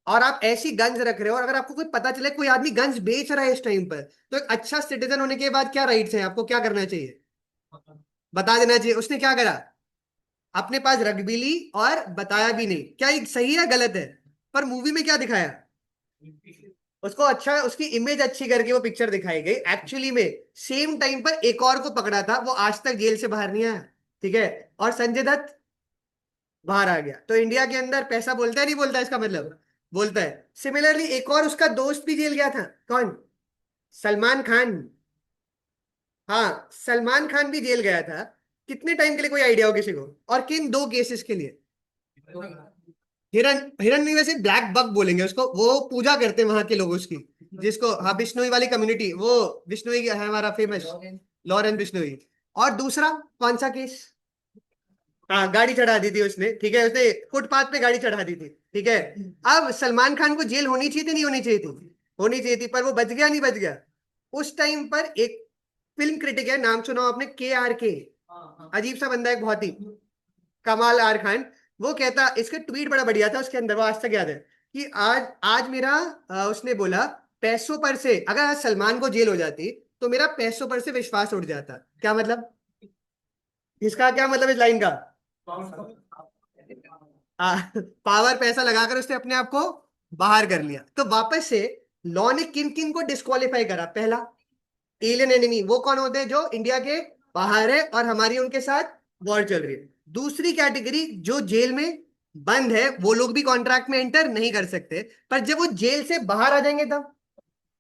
और आप ऐसी गन्स रख रहे हो, और अगर आपको कोई पता चले कोई आदमी गन्स बेच रहा है इस टाइम पर, तो एक अच्छा सिटीजन होने के बाद क्या राइट्स है आपको, क्या करना चाहिए? बता देना चाहिए। उसने क्या करा? अपने पास रख भी ली और बताया भी नहीं। क्या ये सही है गलत है? पर मूवी में क्या दिखाया, उसको अच्छा, उसकी इमेज अच्छी करके वो पिक्चर दिखाई गई। एक्चुअली में सेम टाइम पर एक और को पकड़ा था, वो आज तक जेल से बाहर नहीं आया, ठीक है। और संजय दत्त बाहर आ गया। तो इंडिया के अंदर पैसा बोलता है नहीं बोलता, इसका मतलब बोलता है। सिमिलरली एक और उसका दोस्त भी जेल गया था, कौन? सलमान खान। हाँ, सलमान खान भी जेल गया था। कितने टाइम के लिए, कोई आइडिया हो किसी को? और किन दो केसेस के लिए? हिरन, हिरन नहीं, वैसे ब्लैक बक बोलेंगे उसको, वो पूजा करते हैं वहां के लोग उसकी, जिसको, हाँ, बिश्नोई वाली कम्युनिटी, वो बिश्नोई है हमारा फेमस, लॉरेंस बिश्नोई। और दूसरा कौन सा केस? हाँ, गाड़ी चढ़ा दी थी उसने, ठीक है, उसने फुटपाथ पे गाड़ी चढ़ा दी थी, ठीक है। अब सलमान खान को जेल होनी चाहिए थी नहीं होनी चाहिए थी? होनी चाहिए थी, पर वो बच गया नहीं बच गया? उस टाइम पर एक फिल्म क्रिटिक है, नाम सुना हो आपने, KRK। अजीब सा बंदा है बहुत ही, कमाल आर खान। वो कहता, इसका ट्वीट बड़ा बढ़िया था उसके अंदर, वो आज तक याद है, कि आज आज मेरा उसने बोला, पैसों पर से अगर आज सलमान को जेल हो जाती तो मेरा पैसों पर से विश्वास उठ जाता। क्या मतलब? इसका क्या मतलब इस लाइन का? पावर, पैसा लगाकर उसने अपने आप को बाहर कर लिया। तो वापस से लॉ ने किन किन को डिस्क्वालीफाई करा? पहला, एलियन एनिमी, वो कौन होते हैं? जो इंडिया के बाहर है और हमारी उनके साथ वॉर चल रही है। दूसरी कैटेगरी, जो जेल में बंद है, वो लोग भी कॉन्ट्रैक्ट में एंटर नहीं कर सकते, पर जब वो जेल से बाहर आ जाएंगे तब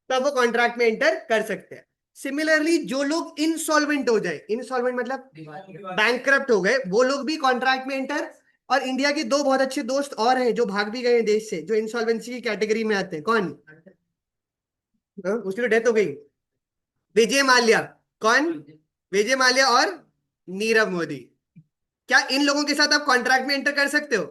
तब वो कॉन्ट्रैक्ट में एंटर कर सकते हैं। सिमिलरली जो लोग इंसॉल्वेंट हो जाए, इंसॉल्वेंट मतलब बैंकरप्ट हो गए, वो लोग भी कॉन्ट्रैक्ट में एंटर। और इंडिया के दो बहुत अच्छे दोस्त और हैं जो भाग भी गए हैं देश से, जो इंसॉल्वेंसी की कैटेगरी में आते हैं, कौन? हाँ, उसकी तो डेथ हो गई, विजय माल्या। कौन? विजय माल्या और नीरव मोदी। क्या इन लोगों के साथ आप कॉन्ट्रैक्ट में एंटर कर सकते हो?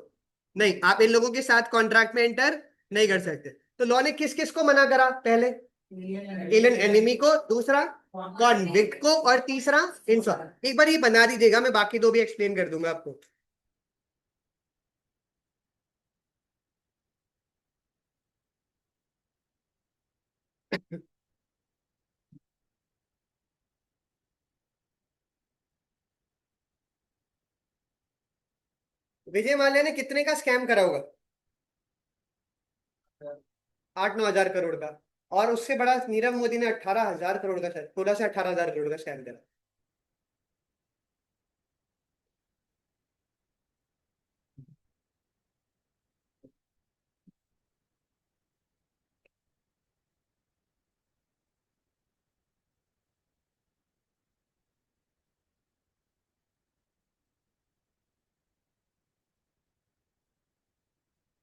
नहीं, आप इन लोगों के साथ कॉन्ट्रैक्ट में एंटर नहीं कर सकते। तो लॉ ने किस किस को मना करा? पहले एलियन एनिमी को, दूसरा कॉन्विक्ट को, और तीसरा इंसान। एक बार ये बना दीजिएगा, मैं बाकी दो भी एक्सप्लेन कर दूंगा आपको। विजय माल्या ने कितने का स्कैम करा होगा? 8-9 हजार करोड़ का। और उससे बड़ा नीरव मोदी ने 18 हजार करोड़ का, शायद 16 से 18 हजार करोड़ का स्कैम करा।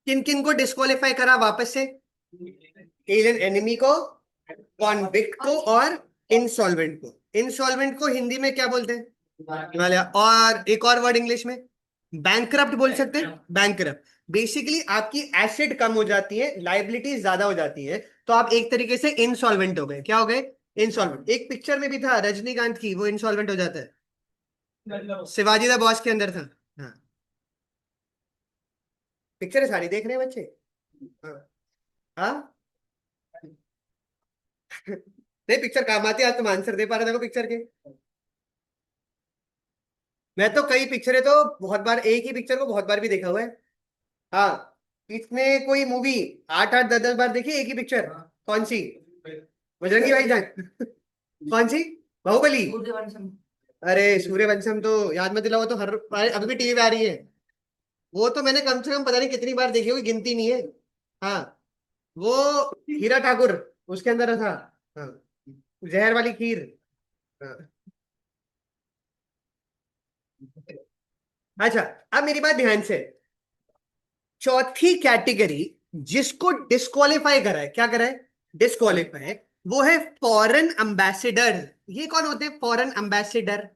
किन किन को डिस्क्वालीफाई करा वापस से? एलियन एनिमी को, कॉन्विक्ट को, और इंसॉल्वेंट को। इंसॉल्वेंट को हिंदी में क्या बोलते हैं? दिवालिया। और एक और वर्ड इंग्लिश में बैंकरप्ट बोल सकते हैं। बैंकरप्ट बेसिकली आपकी एसेट कम हो जाती है, लाइबिलिटी ज्यादा हो जाती है, तो आप एक तरीके से इंसॉल्वेंट हो गए। क्या हो गए? इंसॉल्वेंट। एक पिक्चर में भी था रजनीकांत की, वो इंसॉल्वेंट हो जाता है, शिवाजी द बॉस के अंदर था। हाँ, पिक्चर सारी देख रहे हैं बच्चे। हाँ। हाँ? नहीं, पिक्चर काम आती है, आज तुम आंसर दे पा रहे देखो पिक्चर के। मैं तो कई पिक्चरें तो बहुत बार, एक ही पिक्चर को बहुत बार भी देखा हुआ है। हाँ। इसने कोई मूवी 8 8 10 10 बार देखी एक ही पिक्चर? कौन सी? बजरंगी भाईजान? कौन सी? बाहुबली? अरे सूर्यवंशम तो याद मत दिलाओ, वो तो हर अभी भी टीवी पे आ रही है। वो तो मैंने कम से कम पता नहीं कितनी बार देखी होगी, गिनती नहीं है। हाँ। वो हीरा ठाकुर उसके अंदर था। हाँ। जहर वाली खीर। हाँ। अच्छा, अब मेरी बात ध्यान से। चौथी कैटेगरी जिसको डिस्क्वालीफाई करा है, क्या करा है? डिस्क्वालीफाई। वो है फॉरेन एम्बेसडर। ये कौन होते हैं फॉरेन एम्बेसडर?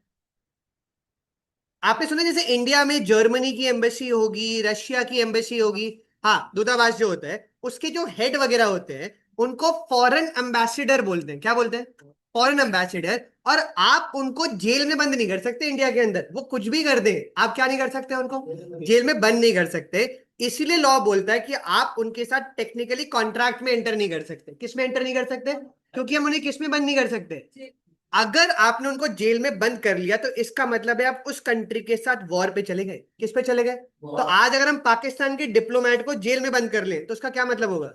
आपने सुना जैसे इंडिया में जर्मनी की एम्बेसी होगी, रशिया की एम्बेसी होगी। हाँ, दूतावास जो होता है उसके जो हेड वगैरह होते हैं उनको फॉरेन एम्बेसडर बोलते हैं। क्या बोलते हैं? Foreign ambassador. और आप उनको जेल में बंद नहीं कर सकते इंडिया के अंदर, वो कुछ भी कर दे, आप क्या नहीं कर सकते उनको? जेल में बंद नहीं कर सकते। इसीलिए लॉ बोलता है कि आप उनके साथ टेक्निकली कॉन्ट्रैक्ट में एंटर नहीं कर सकते। किस में एंटर नहीं कर सकते? क्योंकि हम उन्हें किस में बंद नहीं कर सकते? अगर आपने उनको जेल में बंद कर लिया तो इसका मतलब है आप उस कंट्री के साथ वॉर पे चले गए। किस पे चले गए? तो आज अगर हम पाकिस्तान के डिप्लोमेट को जेल में बंद कर लें तो उसका क्या मतलब होगा?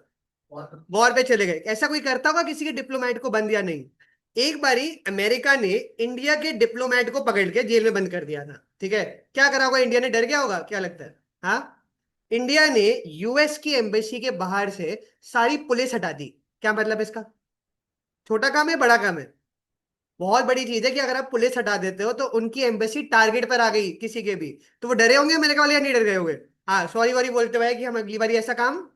वॉर पे चले गए। ऐसा कोई करता होगा किसी के डिप्लोमेट को बंद या नहीं? एक बारी अमेरिका ने इंडिया के डिप्लोमेट को पकड़ के जेल में बंद कर दिया था, ठीक है? क्या करा होगा? इंडिया ने डर गया होगा, क्या लगता है? हाँ। इंडिया ने यूएस की एम्बेसी के बाहर से सारी पुलिस हटा दी। क्या मतलब इसका? छोटा काम है बड़ा काम है? बहुत बड़ी चीज है कि अगर आप पुलिस हटा देते हो तो उनकी एम्बेसी टारगेट पर आ गई किसी के भी, तो वो डरे होंगे अमेरिका वाले या नहीं डर गए होंगे? हाँ, सॉरी वॉरी बोलते हुए कि हम अगली बारी ऐसा काम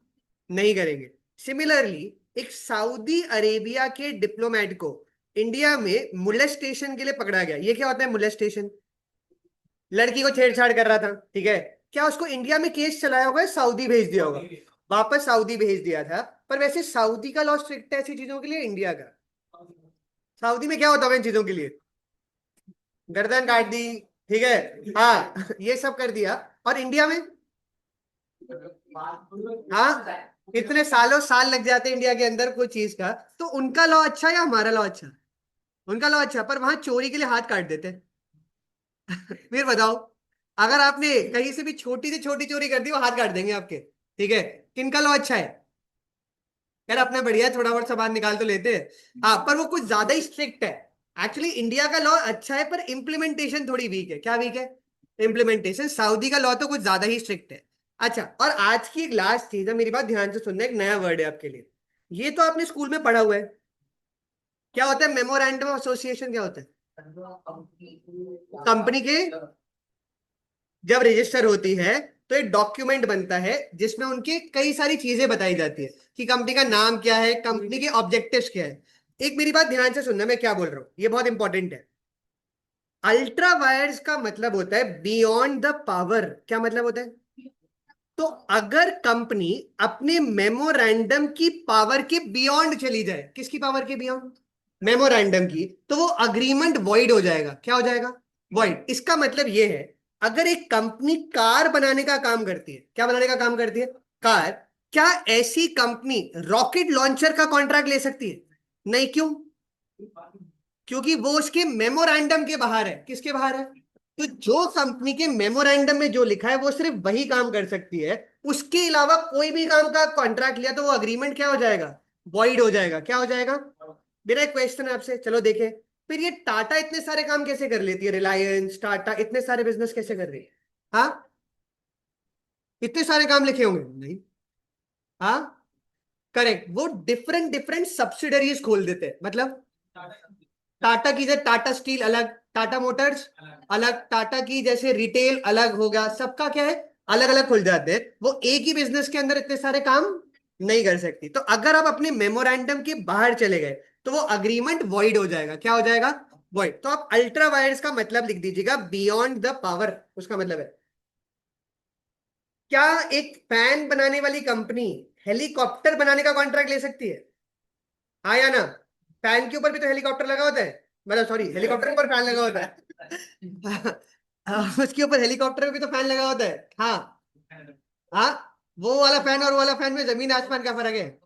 नहीं करेंगे। सिमिलरली एक सऊदी अरेबिया के डिप्लोमेट को इंडिया में मुलेस्टेशन के लिए पकड़ा गया। ये क्या होता है मुलेस्टेशन? लड़की को छेड़छाड़ कर रहा था, ठीक है? क्या उसको इंडिया में केस चलाया होगा या सऊदी भेज दिया होगा? वापस सऊदी भेज दिया था। पर वैसे सऊदी का लॉ स्ट्रिक्ट है ऐसी चीजों के लिए, इंडिया का? सऊदी में क्या होता होगा इन चीजों के लिए? गर्दन काट दी, ठीक है? हाँ, ये सब कर दिया। और इंडिया में? हाँ, इतने सालों साल लग जाते हैं इंडिया के अंदर कोई चीज का। तो उनका लॉ अच्छा या हमारा लॉ अच्छा? उनका लॉ अच्छा, पर वहां चोरी के लिए हाथ काट देते हैं। फिर बताओ, अगर आपने कहीं से भी छोटी से छोटी चोरी कर दी वो हाथ काट देंगे आपके, ठीक है? किनका लॉ अच्छा है? यार अपना बढ़िया, थोड़ा बहुत सामान निकाल तो लेते हैं। हाँ, पर वो कुछ ज्यादा ही स्ट्रिक्ट है। एक्चुअली इंडिया का लॉ अच्छा है पर इम्प्लीमेंटेशन थोड़ी वीक है। क्या वीक है? इम्प्लीमेंटेशन। सऊदी का लॉ तो कुछ ज्यादा ही स्ट्रिक्ट है। अच्छा, और आज की एक लास्ट चीज है, मेरी बात ध्यान से सुनना, एक नया वर्ड है आपके लिए। ये तो आपने स्कूल में पढ़ा हुआ है। क्या होता है मेमोरेंडम ऑफ एसोसिएशन? क्या होता है? कंपनी के जब रजिस्टर होती है तो एक डॉक्यूमेंट बनता है जिसमें उनकी कई सारी चीजें बताई जाती है कि कंपनी का नाम क्या है, कंपनी के ऑब्जेक्टिव्स क्या है। एक मेरी बात ध्यान से सुनना, मैं क्या बोल रहा हूँ ये बहुत इंपॉर्टेंट है। अल्ट्रा वायर्स का मतलब होता है बियॉन्ड द पावर। क्या मतलब होता है? तो अगर कंपनी अपने मेमोरेंडम की पावर के बियॉन्ड चली जाए, किसकी पावर के बियॉन्ड? मेमोरेंडम की, तो वो अग्रीमेंट वॉइड हो जाएगा। क्या हो जाएगा? वॉइड। इसका मतलब ये है, अगर एक कंपनी कार बनाने का काम करती है, क्या बनाने का काम करती है? कार। क्या ऐसी कंपनी रॉकेट लॉन्चर का कॉन्ट्रैक्ट ले सकती है? नहीं। क्यों? क्योंकि वो उसके मेमोरेंडम के बाहर है। किसके बाहर है? तो जो कंपनी के मेमोरेंडम में जो लिखा है वो सिर्फ वही काम कर सकती है। उसके अलावा कोई भी काम का कॉन्ट्रैक्ट लिया तो वो अग्रीमेंट क्या हो जाएगा? वॉइड हो जाएगा। क्या हो जाएगा? मेरा एक क्वेश्चन है आपसे, चलो देखें। फिर ये टाटा इतने सारे काम कैसे कर लेती है? रिलायंस टाटा इतने सारे बिजनेस कैसे कर रही है? हाँ, इतने सारे काम लिखे होंगे नहीं? हाँ, करेक्ट। वो डिफरेंट डिफरेंट सब्सिडरीज खोल देते हैं। मतलब टाटा की जैसे टाटा स्टील अलग, टाटा मोटर्स अलग, टाटा की जैसे रिटेल अलग होगा, सबका क्या है? अलग अलग खुल जाते हैं, वो एक ही बिजनेस के अंदर इतने सारे काम नहीं कर सकती। तो अगर आप अपने मेमोरेंडम के बाहर चले गए तो वो अग्रीमेंट वॉइड हो जाएगा। क्या हो जाएगा? वॉइड। तो आप अल्ट्रा वायर्स का मतलब लिख दीजिएगा, बियॉन्ड द पावर, उसका मतलब है। क्या एक फैन बनाने वाली कंपनी हेलीकॉप्टर बनाने का कॉन्ट्रैक्ट ले सकती है? हाँ या ना? फैन के ऊपर भी तो हेलीकॉप्टर लगा होता है, मतलब सॉरी, हेलीकॉप्टर के ऊपर फैन लगा होता है। उसके ऊपर हेलीकॉप्टर में भी तो फैन लगा होता है। हाँ। हाँ। वो वाला फैन और वो वाला फैन में जमीन आसमान का फर्क है।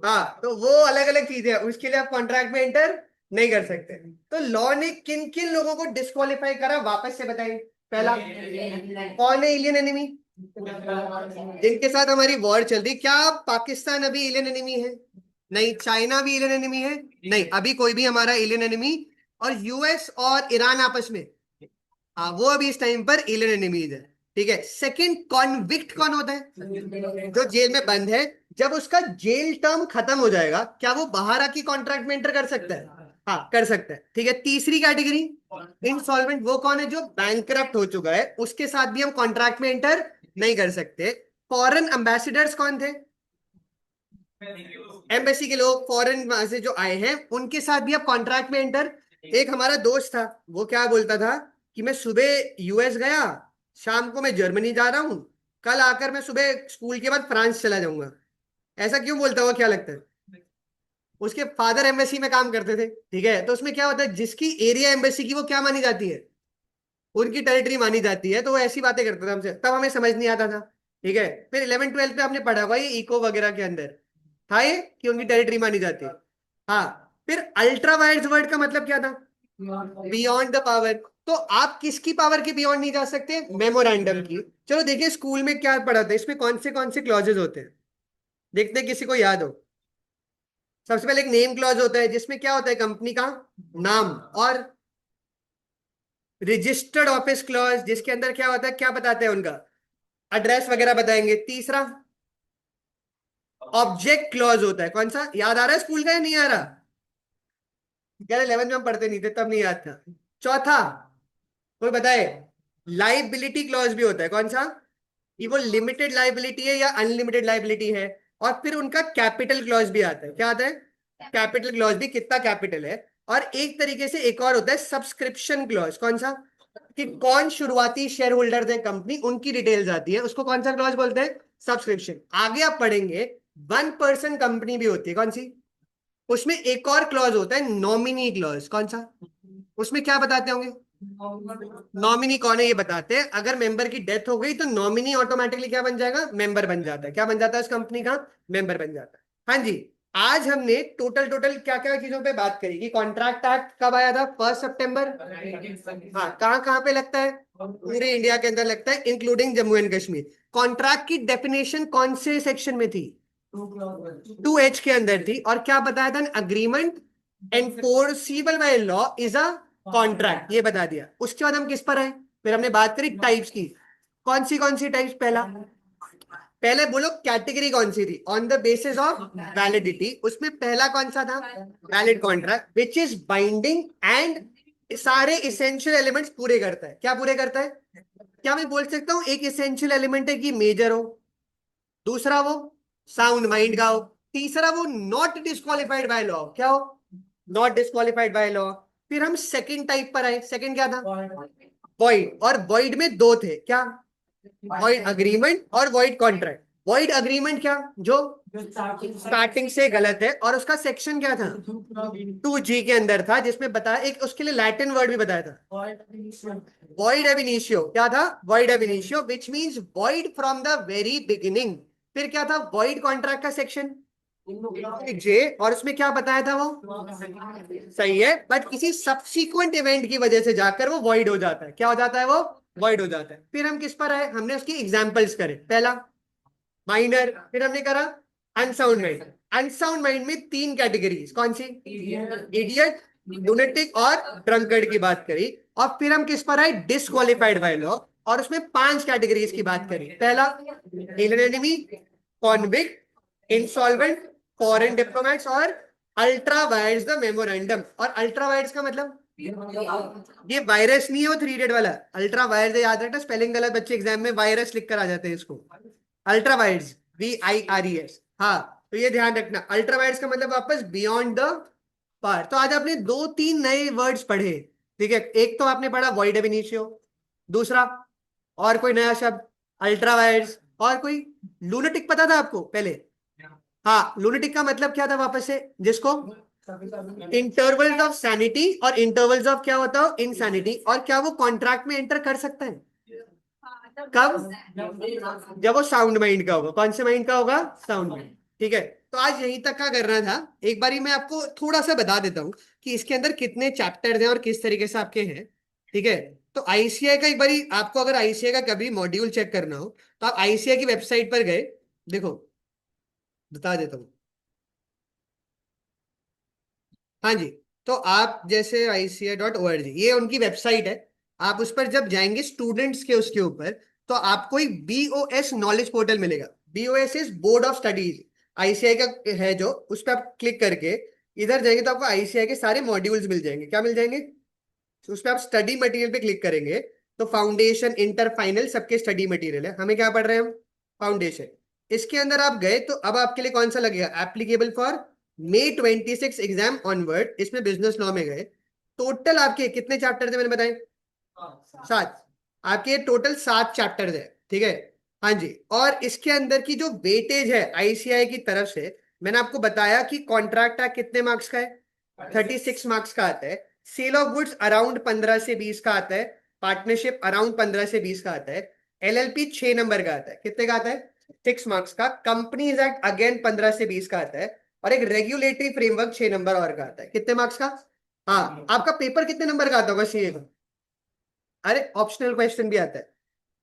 हाँ, तो वो अलग अलग चीजें है, उसके लिए आप कॉन्ट्रैक्ट में एंटर नहीं कर सकते। तो लॉ ने किन किन लोगों को डिस्क्वालीफाई करा, वापस से बताइए। पहला, कौन है एलियन एनिमी? जिनके साथ हमारी वॉर चल रही। क्या पाकिस्तान अभी एलियन एनिमी है? नहीं। चाइना भी एलियन एनिमी है? नहीं, अभी कोई भी हमारा एलियन एनिमी। और यूएस और ईरान आपस में, हाँ, वो अभी इस टाइम पर एलियन एनिमीज है। ठीक है। सेकंड, कॉन्विक्ट कौन होता है? जो जेल में बंद है, जब उसका जेल टर्म खत्म हो जाएगा क्या वो बाहर आके कॉन्ट्रैक्ट में एंटर कर सकता है? हाँ, कर सकता है। ठीक है। तीसरी कैटेगरी, इंसॉल्वेंट, वो कौन है? जो बैंकरप्ट हो चुका है, उसके साथ भी हम कॉन्ट्रैक्ट में एंटर नहीं कर सकते। फॉरेन एम्बेसडर्स कौन थे? एम्बेसी के लोग, फॉरेन से जो आए हैं, उनके साथ भी आप कॉन्ट्रैक्ट में एंटर। एक हमारा दोस्त था, वो क्या बोलता था कि मैं सुबह यूएस गया, शाम को मैं जर्मनी जा रहा हूँ, कल आकर मैं सुबह स्कूल के बाद फ्रांस चला जाऊंगा। ऐसा क्यों बोलता हुआ, क्या लगता है? उसके फादर एम्बेसी में काम करते थे। ठीक है। तो उसमें क्या होता है, जिसकी एरिया एम्बेसी की वो क्या मानी जाती है, उनकी टेरिटरी मानी जाती है, तो वो ऐसी बातें करता था हमसे, तब हमें समझ नहीं आता था। ठीक है। फिर 11th 12th पे आपने पढ़ा हुआ ये इको वगैरह के अंदर था ये, कि उनकी टेरिटरी मानी जाती है। हाँ। फिर अल्ट्रा वाइड्स वर्ड का मतलब क्या था? Beyond the power. तो आप किसकी पावर के बियॉन्ड नहीं जा सकते? मेमोरेंडम की। चलो देखिए स्कूल में क्या पढ़ा था, इसमें कौन से क्लॉजेज होते हैं, देखते हैं किसी को याद हो। सबसे पहले एक नेम क्लॉज होता है, जिसमें क्या होता है, कंपनी का नाम। और रजिस्टर्ड ऑफिस क्लॉज, जिसके अंदर क्या होता है, क्या बताते हैं, उनका एड्रेस वगैरह बताएंगे। तीसरा, ऑब्जेक्ट क्लॉज होता है, कौन सा, याद आ रहा है स्कूल का या नहीं आ रहा? यार 11th में हम पढ़ते नहीं थे, तब नहीं याद था। चौथा, कोई बताए? लाइबिलिटी क्लॉज भी होता है, कौन सा, कि वो लिमिटेड लाइबिलिटी है या अनलिमिटेड लाइबिलिटी है। और फिर उनका कैपिटल क्लॉज भी आता है। क्या आता है? कैपिटल क्लॉज भी, कितना कैपिटल है। और एक तरीके से एक और होता है सब्सक्रिप्शन क्लॉज, कौन सा, कि कौन शुरुआती शेयर होल्डर है कंपनी, उनकी डिटेल्स आती है, उसको कौन सा क्लॉज बोलते हैं? सब्सक्रिप्शन। आगे आप पढ़ेंगे 1% कंपनी भी होती है, कौन सी, उसमें एक और क्लॉज होता है नॉमिनी क्लॉज, कौन सा, उसमें क्या बताते होंगे? नॉमिनी कौन है ये बताते हैं। अगर मेंबर की डेथ हो गई तो नॉमिनी ऑटोमेटिकली क्या बन जाएगा? मेंबर बन जाता है। क्या बन जाता है? उस कंपनी का मेंबर बन जाता है। हाँ जी। आज हमने टोटल टोटल क्या क्या चीजों पे बात करी, कि कॉन्ट्रैक्ट एक्ट कब आया था? 1 सितंबर। हाँ, कहाँ कहाँ पे लगता है? पूरे इंडिया के अंदर लगता है, including Jammu and Kashmir. Contract की डेफिनेशन कौन से सेक्शन में थी? 2H के अंदर थी। और क्या बताया था? Agreement enforceable by law is a contract, ये बता दिया। उसके बाद हम किस पर आए? फिर हमने बात करी टाइप्स की। कौन सी टाइप्स? पहला, पहले बोलो कैटेगरी कौन सी थी on the basis of validity, उसमें पहला कौन सा था? Valid contract which is binding and सारे इसेंशियल एलिमेंट्स पूरे करता है। क्या पूरे करता है? क्या मैं बोल सकता हूं एक इसेंशियल एलिमेंट है कि मेजर हो, दूसरा वो साउंड माइंड का हो, तीसरा वो नॉट डिस्क्वालिफाइड बाय लॉ, क्या हो, नॉट डिस्क्वालिफाइड बाय लॉ। फिर हम सेकंड टाइप पर आए। सेकंड क्या था? वॉइड। और वॉइड में दो थे, क्या? वॉइड अग्रीमेंट और वॉइड कॉन्ट्रैक्ट। वॉइड अग्रीमेंट क्या, जो स्टार्टिंग से गलत है, और उसका सेक्शन क्या था? 2G के अंदर था, जिसमें बताया, एक उसके लिए लैटिन वर्ड भी बताया था, वॉइड एब इनिशियो। क्या था? वॉइड एब initio, which means void from the very beginning. फिर क्या था? वॉइड कॉन्ट्रैक्ट का सेक्शन जे, और उसमें क्या बताया था वो? सही है, बट किसी सब्सीक्वेंट इवेंट की वजह से जाकर वो वॉइड हो जाता है। क्या हो जाता है? वो वॉइड हो जाता है। फिर हम किस पर आए? हमने उसकी एग्जांपल्स करे। पहला, माइनर। फिर हमने करा अनसाउंड माइंड। अनसाउंड माइंड में तीन कैटेगरीज, कौन सी? इडियट, लुनेटिक और ड्रंकर्ड की बात करी। और फिर हम किस पर आए? Disqualified by law. और उसमें 5 कैटेगरीज की बात करी। पहला, alien enemy, convict, insolvent, foreign diplomats और अल्ट्रा वायर्स द मेमोरेंडम। और अल्ट्रा वायर्स का मतलब ये वायरस नहीं है, वो थ्री इडियट वाला अल्ट्रा वायरस है, याद रखना, स्पेलिंग गलत बच्चे एग्जाम में वायरस लिख कर आ जाते हैं इसको। Ultra vires, VIRES। हाँ, तो ये ध्यान रखना, अल्ट्रा वायरस का मतलब वापस बियॉन्ड द पार। तो आज आपने दो तीन नए वर्ड्स पढ़े, ठीक है। एक तो आपने पढ़ा वॉइड एब इनिशियो, दूसरा और कोई नया शब्द अल्ट्रा वायरस, और कोई लूनेटिक पता था आपको पहले? हाँ, लूनेटिक का मतलब क्या था वापस से, जिसको इंटरवल्स ऑफ सैनिटी और इंटरवल्स ऑफ क्या होता हो, इनसैनिटी। और क्या वो कॉन्ट्रैक्ट में एंटर कर सकता है? कब? जब वो साउंड माइंड का होगा। कौन से माइंड का होगा? Sound mind. ठीक है। तो आज यहीं तक का करना था। एक बारी मैं आपको थोड़ा सा बता देता हूँ कि इसके अंदर कितने चैप्टर्स हैं और किस तरीके से आपके हैं। ठीक है। तो आईसीआई का एक बारी आपको, अगर आईसीआई का कभी मॉड्यूल चेक करना हो तो आप आईसीआई की वेबसाइट पर गए, देखो बता देता हूँ। हाँ जी। तो आप जैसे ICAI.org, ये उनकी वेबसाइट है। आप उस पर जब जाएंगे स्टूडेंट्स के उसके ऊपर, तो आपको एक BOS नॉलेज पोर्टल मिलेगा। BOS is board of studies, ICI का है जो। उस पर आप क्लिक करके इधर जाएंगे तो आपको आईसीआई के सारे मॉड्यूल्स मिल जाएंगे। क्या मिल जाएंगे? तो उस पर आप स्टडी मटेरियल पे क्लिक करेंगे तो फाउंडेशन, इंटर, फाइनल सबके स्टडी मटेरियल है। हमें क्या पढ़ रहे हैं हम? फाउंडेशन। इसके अंदर आप गए तो अब आपके लिए कौन सा लगेगा? Applicable for May 26 exam onward. इसमें बिजनेस लॉ में गए। टोटल आपके कितने चैप्टर थे मैंने बताए? 7। आपके टोटल 7 चैप्टर है, ठीक है। हाँ जी। और इसके अंदर की जो वेटेज है आईसीआई की तरफ से, मैंने आपको बताया कि कॉन्ट्रैक्ट कितने मार्क्स का है? 36 मार्क्स का आता है। सेल ऑफ गुड्स अराउंड 15 से 20 का आता है। पार्टनरशिप अराउंड 15 से 20 का आता है। LLP 6 नंबर का आता है। कितने का आता है? 6 मार्क्स का। कंपनीज एक्ट अगेन 15 से 20 का आता है। और एक रेगुलेटरी फ्रेमवर्क 6 नंबर और का आता है। कितने मार्क्स का? हाँ, आपका पेपर कितने नंबर का आता होगा सीए का? अरे ऑप्शनल क्वेश्चन भी आता है।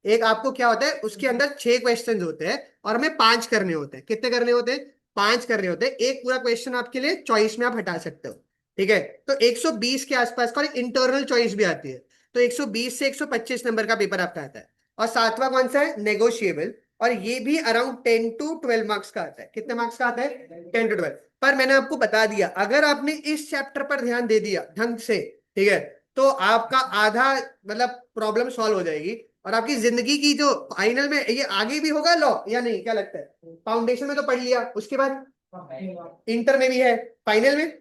एक आपको क्या होता है, उसके अंदर 6 क्वेश्चन होते हैं और हमें 5 करने होते हैं। कितने करने होते हैं? 5 करने होते हैं। एक पूरा क्वेश्चन आपके लिए चॉइस में आप हटा सकते हो, ठीक है। तो 120 के आसपास का, और एक इंटरनल चॉइस भी आती है। तो 120 से 125 नंबर का पेपर आपका आता है। और सातवां कौन सा है? नेगोशिएबल। और ये भी अराउंड 10 to 12 मार्क्स का आता है। कितने मार्क्स का आता है? 10 to 12। पर मैंने आपको बता दिया, अगर आपने इस चैप्टर पर ध्यान दे दिया ढंग से, ठीक है, तो आपका आधा मतलब प्रॉब्लम सॉल्व हो जाएगी। और आपकी जिंदगी की जो फाइनल में ये आगे भी होगा लॉ या नहीं, क्या लगता है? फाउंडेशन में तो पढ़ लिया, उसके बाद इंटर में भी है, फाइनल में,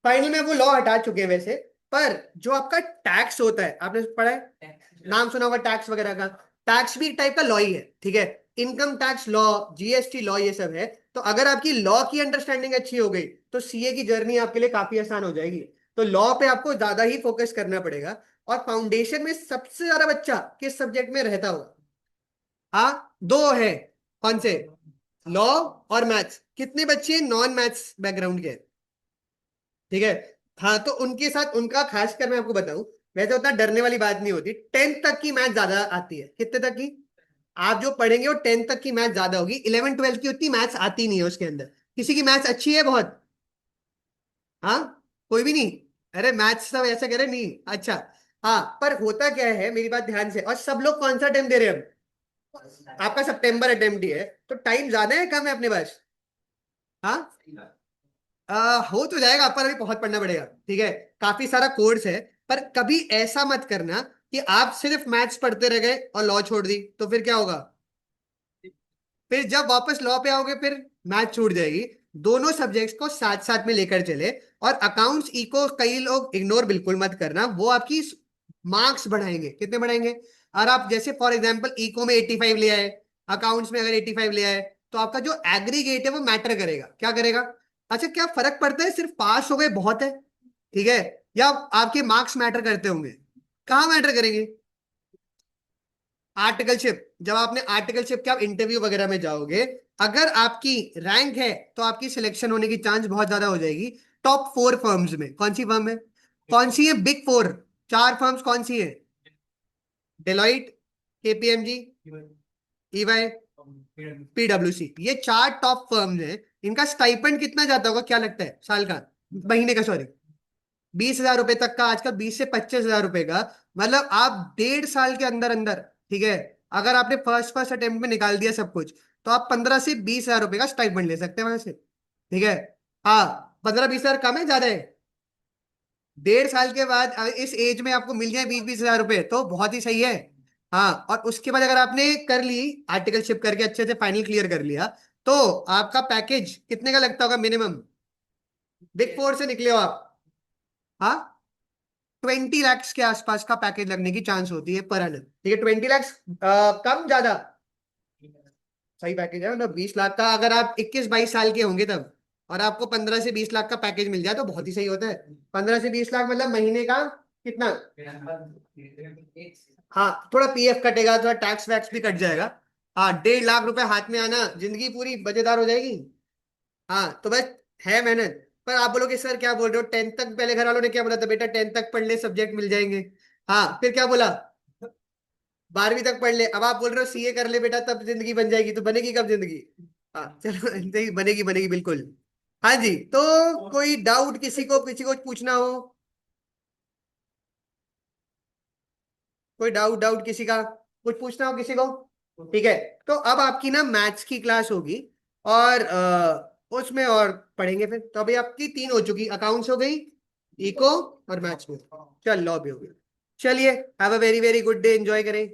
फाइनल में वो लॉ हटा चुके हैं वैसे। पर जो आपका टैक्स होता है, आपने पढ़ा है, नाम सुना होगा टैक्स वगैरह का। टैक्स भी एक टाइप का लॉ ही है, ठीक है। Income tax law, GST law, ये सब है। तो अगर आपकी लॉ की अंडरस्टैंडिंग अच्छी हो गई तो सीए की जर्नी आपके लिए काफी आसान हो जाएगी। तो लॉ पे आपको ज्यादा ही फोकस करना पड़ेगा। और फाउंडेशन में सबसे ज्यादा बच्चा किस सब्जेक्ट में रहता होगा? हाँ, दो है। कौन से? लॉ और मैथ्स। कितने बच्चे नॉन मैथ्स बैकग्राउंड के हैं? ठीक है। हाँ, तो उनके साथ उनका खासकर मैं आपको बताऊं, वैसे उतना डरने वाली बात नहीं होती। 10th तक की मैथ ज्यादा आती है। कितने तक की? आप जो पढ़ेंगे वो 10th तक की मैथ ज्यादा होगी। 11 12 की उतनी मैथ्स आती नहीं है उसके अंदर। किसी की मैथ्स अच्छी है बहुत? हाँ, कोई भी नहीं? अरे मैथ्स सब ऐसा करे नहीं, अच्छा। हाँ, पर होता क्या है, मेरी बात ध्यान से, और सब लोग कौन सा अटेम्प्ट दे रहे हैं? आपका सितंबर अटेम्प्ट ही है, तो टाइम ज्यादा है कम है अपने पास? हाँ, हो तो जाएगा, पर अभी बहुत पढ़ना पड़ेगा, ठीक है। काफी सारा कोर्स है। पर कभी ऐसा मत करना कि आप सिर्फ मैथ्स पढ़ते रह गए और लॉ छोड़ दी, तो फिर क्या होगा? फिर जब वापस लॉ पे आओगे फिर मैथ छूट जाएगी। दोनों सब्जेक्ट्स को साथ साथ में लेकर चले। और अकाउंट्स इको कई लोग इग्नोर बिल्कुल मत करना, वो आपकी मार्क्स बढ़ाएंगे। कितने बढ़ाएंगे? और आप जैसे फॉर एग्जांपल इको में 85 ले आए, अकाउंट्स में अगर 85 ले आए, तो आपका जो एग्रीगेट है वो मैटर करेगा। क्या करेगा? अच्छा, क्या फर्क पड़ता है सिर्फ पास हो गए बहुत है, ठीक है, या आपके मार्क्स मैटर करते होंगे? कहाँ मैटर करेंगे? आर्टिकलशिप। जब आपने आर्टिकलशिप के आप इंटरव्यू वगैरह में जाओगे, अगर आपकी रैंक है तो आपकी सिलेक्शन होने की चांस बहुत ज्यादा हो जाएगी। टॉप 4 फर्म्स में कौन सी फर्म है? कौन सी है बिग 4? 4 फर्म्स कौन सी है? Deloitte, KPMG, EY, PwC। ये 4 टॉप फर्म्स हैं। इनका स्टाइपेंड कितना जाता होगा, क्या लगता है साल का, महीने का, सॉरी? 20,000 रुपए तक का, आजकल 20 से 25 हजार रुपए का। मतलब आप 1.5 साल के अंदर अंदर, ठीक है, अगर आपने फर्स्ट फर्स्ट अटेम्प्ट में निकाल दिया सब कुछ, तो आप 15 से 20 हजार रुपए का स्टाइपेंड ले सकते हैं वहां से, ठीक है। हाँ, 15 20 हजार कम है, ज्यादा है? 1.5 साल के बाद इस एज में आपको मिल जाए 20-20 हजार रुपए तो बहुत ही सही है। हाँ, और उसके बाद अगर आपने कर ली, आर्टिकलशिप करके अच्छे से फाइनल क्लियर कर लिया, तो आपका पैकेज कितने का लगता होगा मिनिमम? बिग फोर से निकले हो आप। हाँ, 20 लाख के आसपास का पैकेज लगने की चांस होती है पर annum। ठीक है, 20 लाख कम ज्यादा? सही पैकेज है, मतलब 20 लाख का अगर आप 21-22 साल के होंगे तब, और आपको 15 से 20 लाख का पैकेज मिल जाए तो बहुत ही सही होता है। 15 से 20 लाख मतलब महीने का कितना? हाँ, थोड़ा पीएफ कटेगा, थोड़ा टैक्स वैक्स भी कट जाएगा। हाँ, 1.5 लाख रुपए हाथ में आना, जिंदगी पूरी मजेदार हो जाएगी। हाँ, तो बस है मेहनत। पर आप बोलोगे सर क्या बोल रहे हो, 10th तक पहले घर वालों ने क्या बोला था, बेटा 10th तक पढ़ ले सब्जेक्ट मिल जाएंगे। हाँ, फिर क्या बोला? 12वीं तक पढ़ ले। अब आप बोल रहे हो सीए कर ले बेटा तब जिंदगी बन जाएगी, तो बनेगी कब जिंदगी? हाँ चलो नहीं बनेगी, बनेगी बिल्कुल। हाँ जी, तो कोई डाउट किसी को पूछना हो? कोई डाउट डाउट किसी का, कुछ पूछना हो किसी को? ठीक है, तो अब आपकी ना मैथ्स की क्लास होगी, और उसमें और पढ़ेंगे फिर। तो अभी आपकी 3 हो चुकी, अकाउंट्स हो गई, इको और मैथ्स में। चल लॉ भी हो गया। चलिए, have a very very good day, enjoy करें।